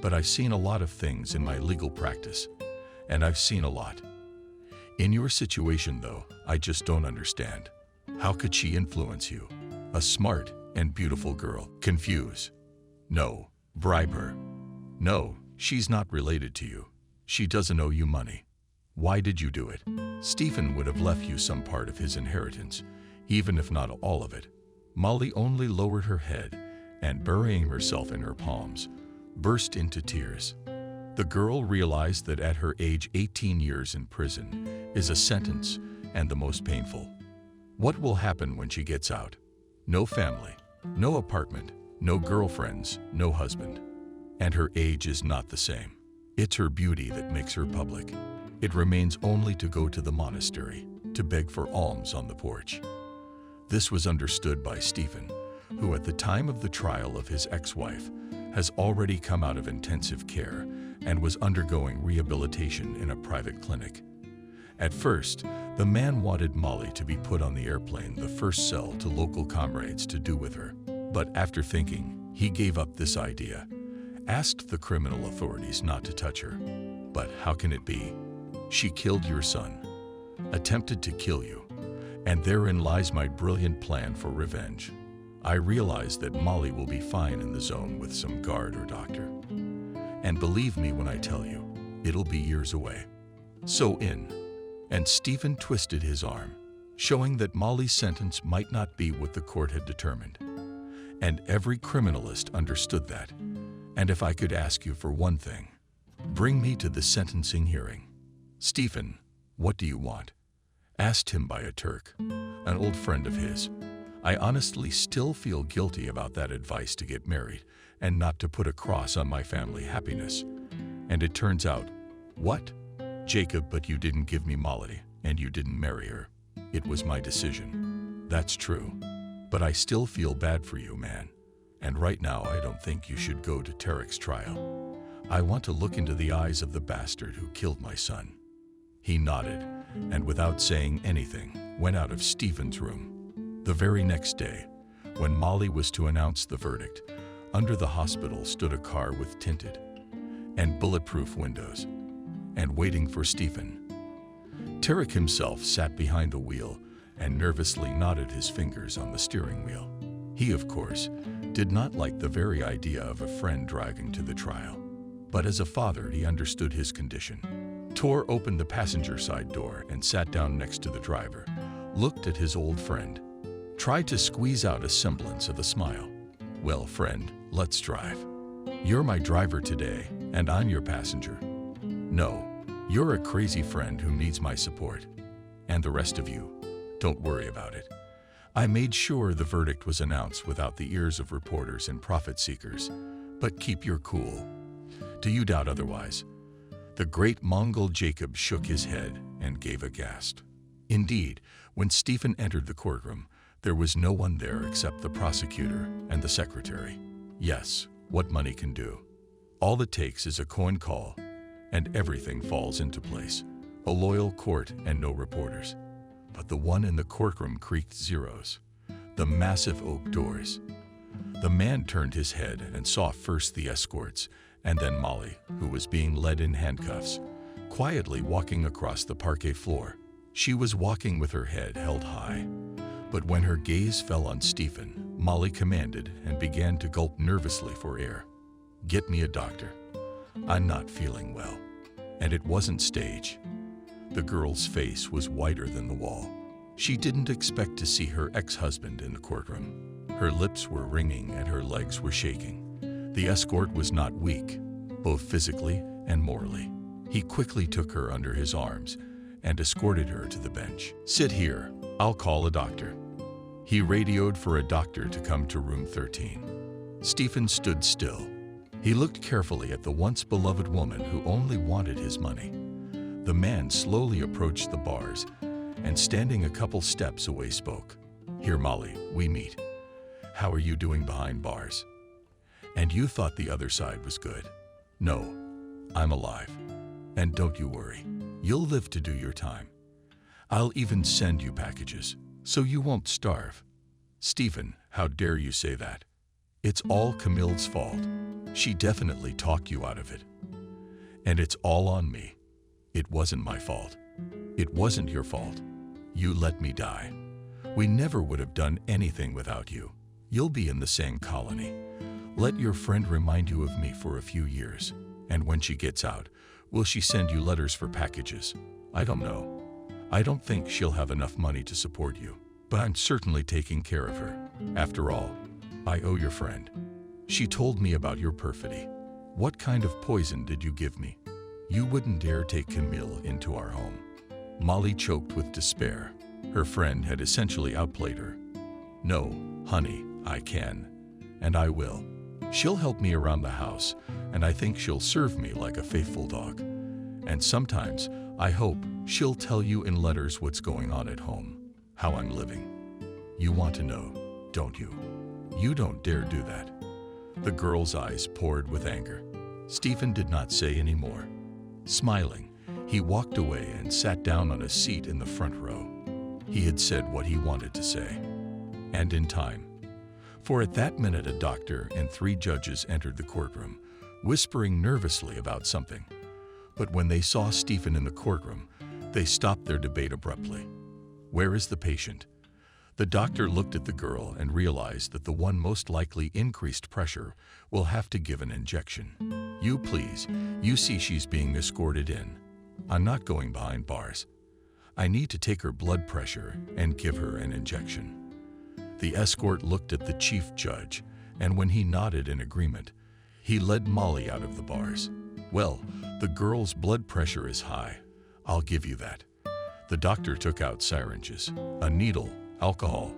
but I've seen a lot of things in my legal practice, and I've seen a lot. In your situation, though, I just don't understand. How could she influence you? A smart and beautiful girl. Confuse. No. Bribe her. No, she's not related to you. She doesn't owe you money. Why did you do it? Stephen would have left you some part of his inheritance, even if not all of it." Molly only lowered her head and, burying herself in her palms, burst into tears. The girl realized that at her age, 18 years in prison is a sentence, and the most painful. What will happen when she gets out? No family, no apartment, no girlfriends, no husband. And her age is not the same. It's her beauty that makes her public. It remains only to go to the monastery, to beg for alms on the porch. This was understood by Stephen, who at the time of the trial of his ex-wife has already come out of intensive care and was undergoing rehabilitation in a private clinic. At first, the man wanted Molly to be put on the airplane, the first cell to local comrades to do with her. But after thinking, he gave up this idea, asked the criminal authorities not to touch her. "But how can it be? She killed your son, attempted to kill you, and therein lies my brilliant plan for revenge. I realize that Molly will be fine in the zone with some guard or doctor. And believe me when I tell you, it'll be years away. So in." And Stephen twisted his arm, showing that Molly's sentence might not be what the court had determined. And every criminalist understood that. "And if I could ask you for one thing, bring me to the sentencing hearing." "Stephen, what do you want?" asked him by a Turk, an old friend of his. "I honestly still feel guilty about that advice to get married and not to put a cross on my family happiness. And it turns out, what? Jacob, but you didn't give me Molly, and you didn't marry her. It was my decision." "That's true. But I still feel bad for you, man. And right now, I don't think you should go to Tarek's trial. I want to look into the eyes of the bastard who killed my son." He nodded, and without saying anything, went out of Stephen's room. The very next day, when Molly was to announce the verdict, under the hospital stood a car with tinted and bulletproof windows, and waiting for Stephen. Tarek himself sat behind the wheel and nervously knotted his fingers on the steering wheel. He, of course, did not like the very idea of a friend driving to the trial. But as a father, he understood his condition. Tor opened the passenger side door and sat down next to the driver, looked at his old friend, tried to squeeze out a semblance of a smile. "Well, friend, let's drive. You're my driver today, and I'm your passenger. No, you're a crazy friend who needs my support. And the rest of you, don't worry about it. I made sure the verdict was announced without the ears of reporters and profit seekers. But keep your cool. Do you doubt otherwise? The great Mongol Jacob shook his head and gave a gasp. Indeed, when Stephen entered the courtroom, there was no one there except the prosecutor and the secretary. Yes, what money can do. All it takes is a coin call, and everything falls into place. A loyal court and no reporters. But the one in the courtroom creaked zeros. The massive oak doors. The man turned his head and saw first the escorts, and then Molly, who was being led in handcuffs, quietly walking across the parquet floor. She was walking with her head held high. But when her gaze fell on Stephen, Molly commanded and began to gulp nervously for air. "Get me a doctor. I'm not feeling well." And it wasn't stage. The girl's face was whiter than the wall. She didn't expect to see her ex-husband in the courtroom. Her lips were ringing and her legs were shaking. The escort was not weak, both physically and morally. He quickly took her under his arms and escorted her to the bench. "Sit here. I'll call a doctor." He radioed for a doctor to come to room 13. Stephen stood still. He looked carefully at the once beloved woman who only wanted his money. The man slowly approached the bars and, standing a couple steps away, spoke. "Here, Molly, we meet. How are you doing behind bars? And you thought the other side was good? No, I'm alive. And don't you worry, you'll live to do your time. I'll even send you packages, so you won't starve." "Stephen, how dare you say that? It's all Camille's fault. She definitely talked you out of it. And it's all on me. It wasn't my fault. It wasn't your fault. You let me die. We never would have done anything without you. You'll be in the same colony. Let your friend remind you of me for a few years. And when she gets out, will she send you letters for packages? I don't know. I don't think she'll have enough money to support you, but I'm certainly taking care of her. After all, I owe your friend. She told me about your perfidy. What kind of poison did you give me? You wouldn't dare take Camille into our home." Molly choked with despair. Her friend had essentially outplayed her. "No, honey, I can, and I will. She'll help me around the house, and I think she'll serve me like a faithful dog. And sometimes, I hope, she'll tell you in letters what's going on at home, how I'm living. You want to know, don't you? You don't dare do that." The girl's eyes poured with anger. Stephen did not say any more. Smiling, he walked away and sat down on a seat in the front row. He had said what he wanted to say. And in time. For at that minute a doctor and 3 judges entered the courtroom, whispering nervously about something. But when they saw Stephen in the courtroom, they stopped their debate abruptly. "Where is the patient?" The doctor looked at the girl and realized that the one most likely increased pressure will have to give an injection. "You please, you see she's being escorted in. I'm not going behind bars. I need to take her blood pressure and give her an injection." The escort looked at the chief judge, and when he nodded in agreement, he led Molly out of the bars. "Well, the girl's blood pressure is high. I'll give you that." The doctor took out syringes, a needle, alcohol,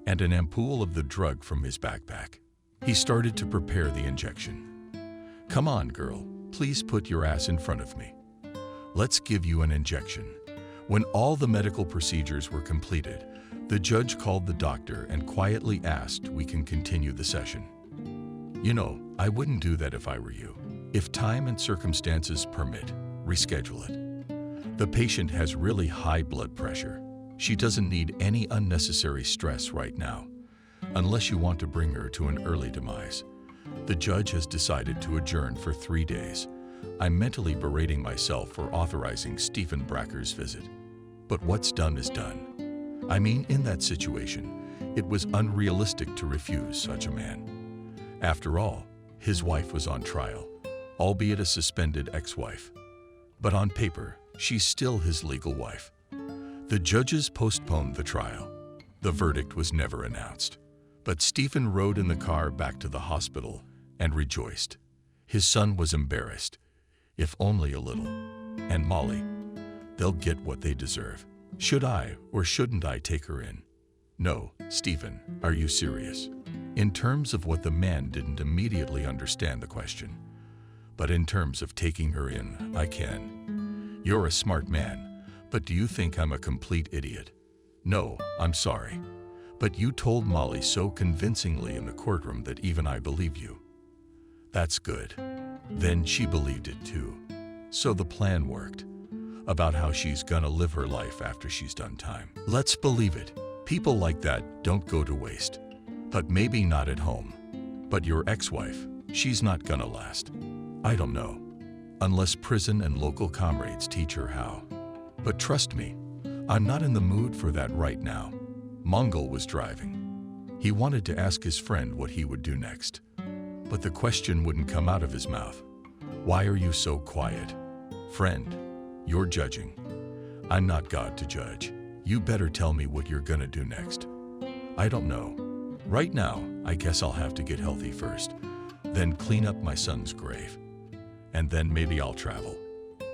and an ampoule of the drug from his backpack. He started to prepare the injection. "Come on, girl, please put your ass in front of me. Let's give you an injection." When all the medical procedures were completed, the judge called the doctor and quietly asked, "We can continue the session?" "You know, I wouldn't do that if I were you. If time and circumstances permit, reschedule it. The patient has really high blood pressure. She doesn't need any unnecessary stress right now, unless you want to bring her to an early demise. The judge has decided to adjourn for 3 days. I'm mentally berating myself for authorizing Stephen Bracker's visit. But what's done is done. I mean, in that situation, it was unrealistic to refuse such a man. After all, his wife was on trial, albeit a suspended ex-wife. But on paper, she's still his legal wife. The judges postponed the trial. The verdict was never announced. But Stephen rode in the car back to the hospital and rejoiced. His son was embarrassed, if only a little. And Molly, they'll get what they deserve. Should I or shouldn't I take her in? No, Stephen, are you serious? In terms of what the man didn't immediately understand the question. but in terms of taking her in, I can. You're a smart man, but do you think I'm a complete idiot? No, I'm sorry. But you told Molly so convincingly in the courtroom that even I believe you. That's good. Then she believed it too. So the plan worked. About how she's gonna live her life after she's done time. Let's believe it. People like that don't go to waste. But maybe not at home. But your ex-wife, she's not gonna last. I don't know. Unless prison and local comrades teach her how. But trust me, I'm not in the mood for that right now. Mongol was driving. He wanted to ask his friend what he would do next. But the question wouldn't come out of his mouth. Why are you so quiet? Friend, you're judging. I'm not God to judge. You better tell me what you're gonna do next. I don't know. Right now, I guess I'll have to get healthy first, then clean up my son's grave. And then maybe I'll travel.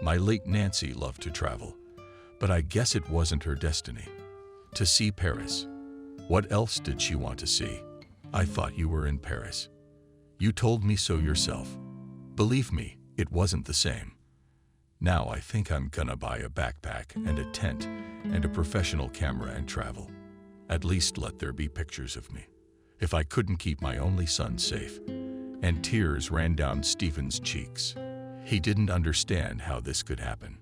My late Nancy loved to travel, but I guess it wasn't her destiny. To see Paris. What else did she want to see? I thought you were in Paris. You told me so yourself. Believe me, it wasn't the same. Now I think I'm gonna buy a backpack and a tent and a professional camera and travel. At least let there be pictures of me. If I couldn't keep my only son safe. And tears ran down Stephen's cheeks. He didn't understand how this could happen.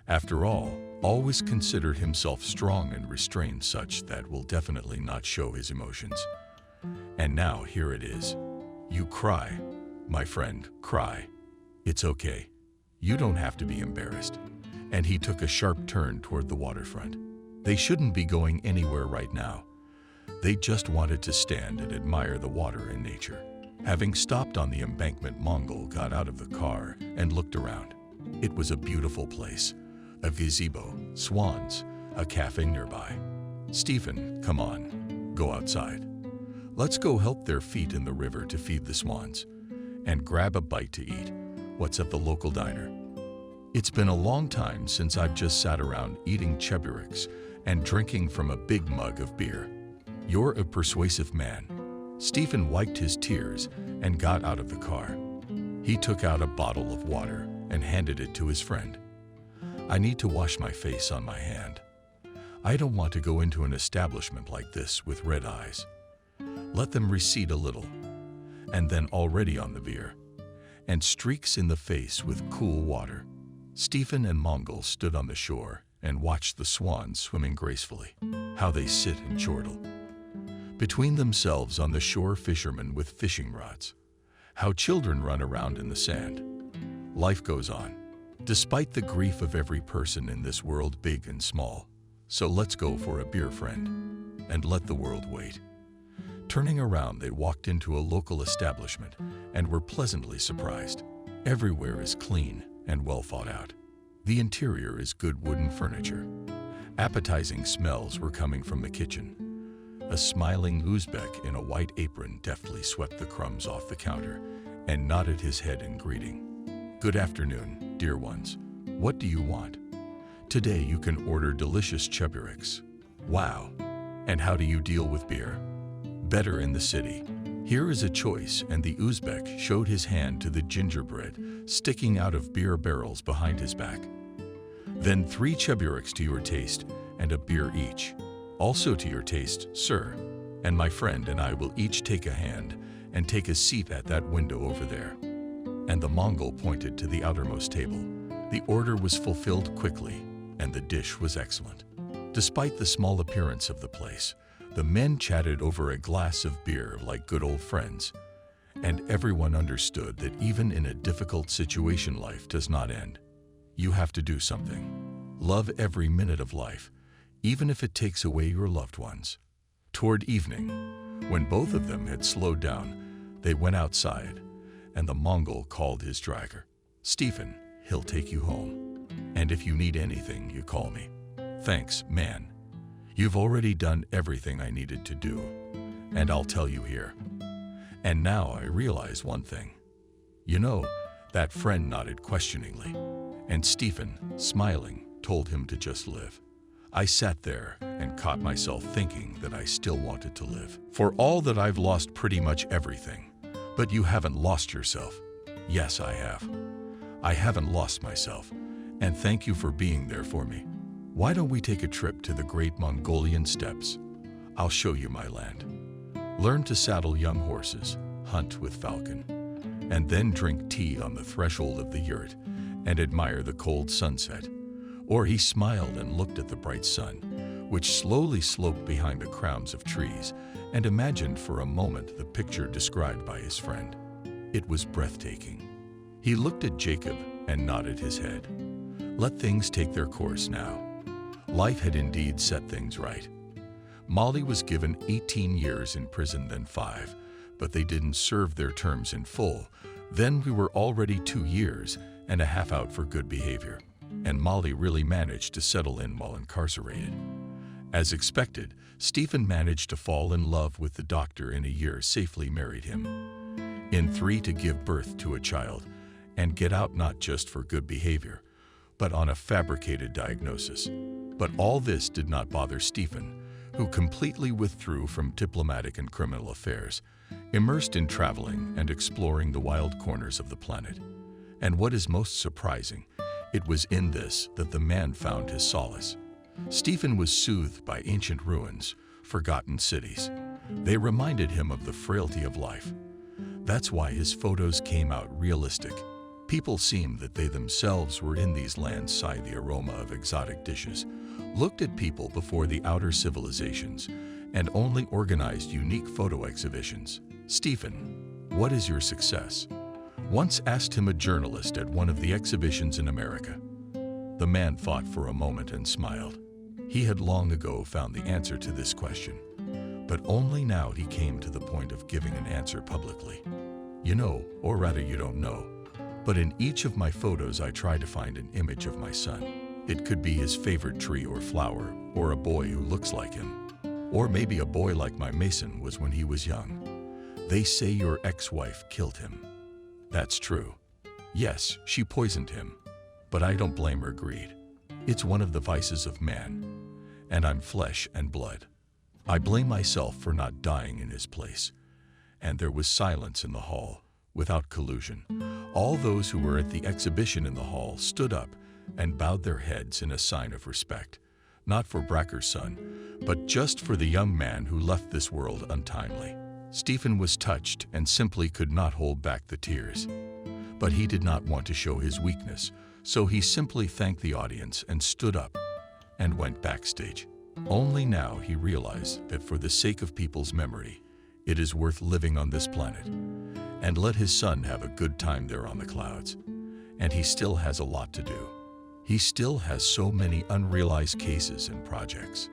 After all, always consider himself strong and restrained such that will definitely not show his emotions. And now here it is. You cry, my friend, cry. It's okay. You don't have to be embarrassed. And he took a sharp turn toward the waterfront. They shouldn't be going anywhere right now. They just wanted to stand and admire the water and nature. Having stopped on the embankment, Mongol got out of the car and looked around. It was a beautiful place. A gazebo, swans, a cafe nearby. Stephen, come on, go outside. Let's go help their feet in the river to feed the swans. And grab a bite to eat. What's at the local diner? It's been a long time since I've just sat around eating cheburiks and drinking from a big mug of beer. You're a persuasive man. Stephen wiped his tears and got out of the car. He took out a bottle of water and handed it to his friend. I need to wash my face on my hand. I don't want to go into an establishment like this with red eyes. Let them recede a little, and then already on the beer, and streaks in the face with cool water. Stephen and Mongol stood on the shore and watched the swans swimming gracefully, how they sit and chortle. Between themselves on the shore, fishermen with fishing rods, how children run around in the sand. Life goes on, despite the grief of every person in this world, big and small. So let's go for a beer, friend, and let the world wait. Turning around, they walked into a local establishment and were pleasantly surprised. Everywhere is clean and well thought out. The interior is good wooden furniture. Appetizing smells were coming from the kitchen. A smiling Uzbek in a white apron deftly swept the crumbs off the counter and nodded his head in greeting. Good afternoon, dear ones. What do you want? Today you can order delicious cheburiks. Wow! And how do you deal with beer? Better in the city. Here is a choice, and the Uzbek showed his hand to the gingerbread sticking out of beer barrels behind his back. Then 3 cheburiks to your taste and a beer each. Also to your taste, sir. And my friend and I will each take a hand and take a seat at that window over there. And the Mongol pointed to the outermost table. The order was fulfilled quickly, and the dish was excellent. Despite the small appearance of the place, the men chatted over a glass of beer like good old friends. And everyone understood that even in a difficult situation, life does not end. You have to do something. Love every minute of life, even if it takes away your loved ones. Toward evening, when both of them had slowed down, they went outside, and the Mongol called his driver. Stephen, he'll take you home. And if you need anything, you call me. Thanks, man. You've already done everything I needed to do, and I'll tell you here. And now I realize one thing. You know, that friend nodded questioningly, and Stephen, smiling, told him to just live. I sat there and caught myself thinking that I still wanted to live. For all that I've lost pretty much everything, but you haven't lost yourself. Yes, I have. I haven't lost myself, and thank you for being there for me. Why don't we take a trip to the Great Mongolian Steppes? I'll show you my land. Learn to saddle young horses, hunt with falcon, and then drink tea on the threshold of the yurt and admire the cold sunset. Or he smiled and looked at the bright sun, which slowly sloped behind the crowns of trees, and imagined for a moment the picture described by his friend. It was breathtaking. He looked at Jacob and nodded his head. Let things take their course now. Life had indeed set things right. Molly was given 18 years in prison, then 5, but they didn't serve their terms in full. Then we were already 2 years and a half out for good behavior, and Molly really managed to settle in while incarcerated. As expected, Stephen managed to fall in love with the doctor. In a year, safely married him. In 3, to give birth to a child and get out, not just for good behavior, but on a fabricated diagnosis. But all this did not bother Stephen, who completely withdrew from diplomatic and criminal affairs, immersed in traveling and exploring the wild corners of the planet. And what is most surprising, it was in this that the man found his solace. Stephen was soothed by ancient ruins, forgotten cities. They reminded him of the frailty of life. That's why his photos came out realistic. People seemed that they themselves were in these lands, sighed the aroma of exotic dishes, looked at people before the outer civilizations, and only organized unique photo exhibitions. Stephen, what is your success? Once asked him a journalist at one of the exhibitions in America. The man thought for a moment and smiled. He had long ago found the answer to this question, but only now he came to the point of giving an answer publicly. You know, or rather you don't know, but in each of my photos I try to find an image of my son. It could be his favorite tree or flower, or a boy who looks like him, or maybe a boy like my Mason was when he was young. They say your ex-wife killed him. That's true. Yes, she poisoned him, but I don't blame her greed. It's one of the vices of man, and I'm flesh and blood. I blame myself for not dying in his place. And there was silence in the hall, without collusion. All those who were at the exhibition in the hall stood up and bowed their heads in a sign of respect, not for Bracker's son, but just for the young man who left this world untimely. Stephen was touched and simply could not hold back the tears. But he did not want to show his weakness, so he simply thanked the audience and stood up and went backstage. Only now he realized that for the sake of people's memory, it is worth living on this planet, and let his son have a good time there on the clouds. And he still has a lot to do. He still has so many unrealized cases and projects.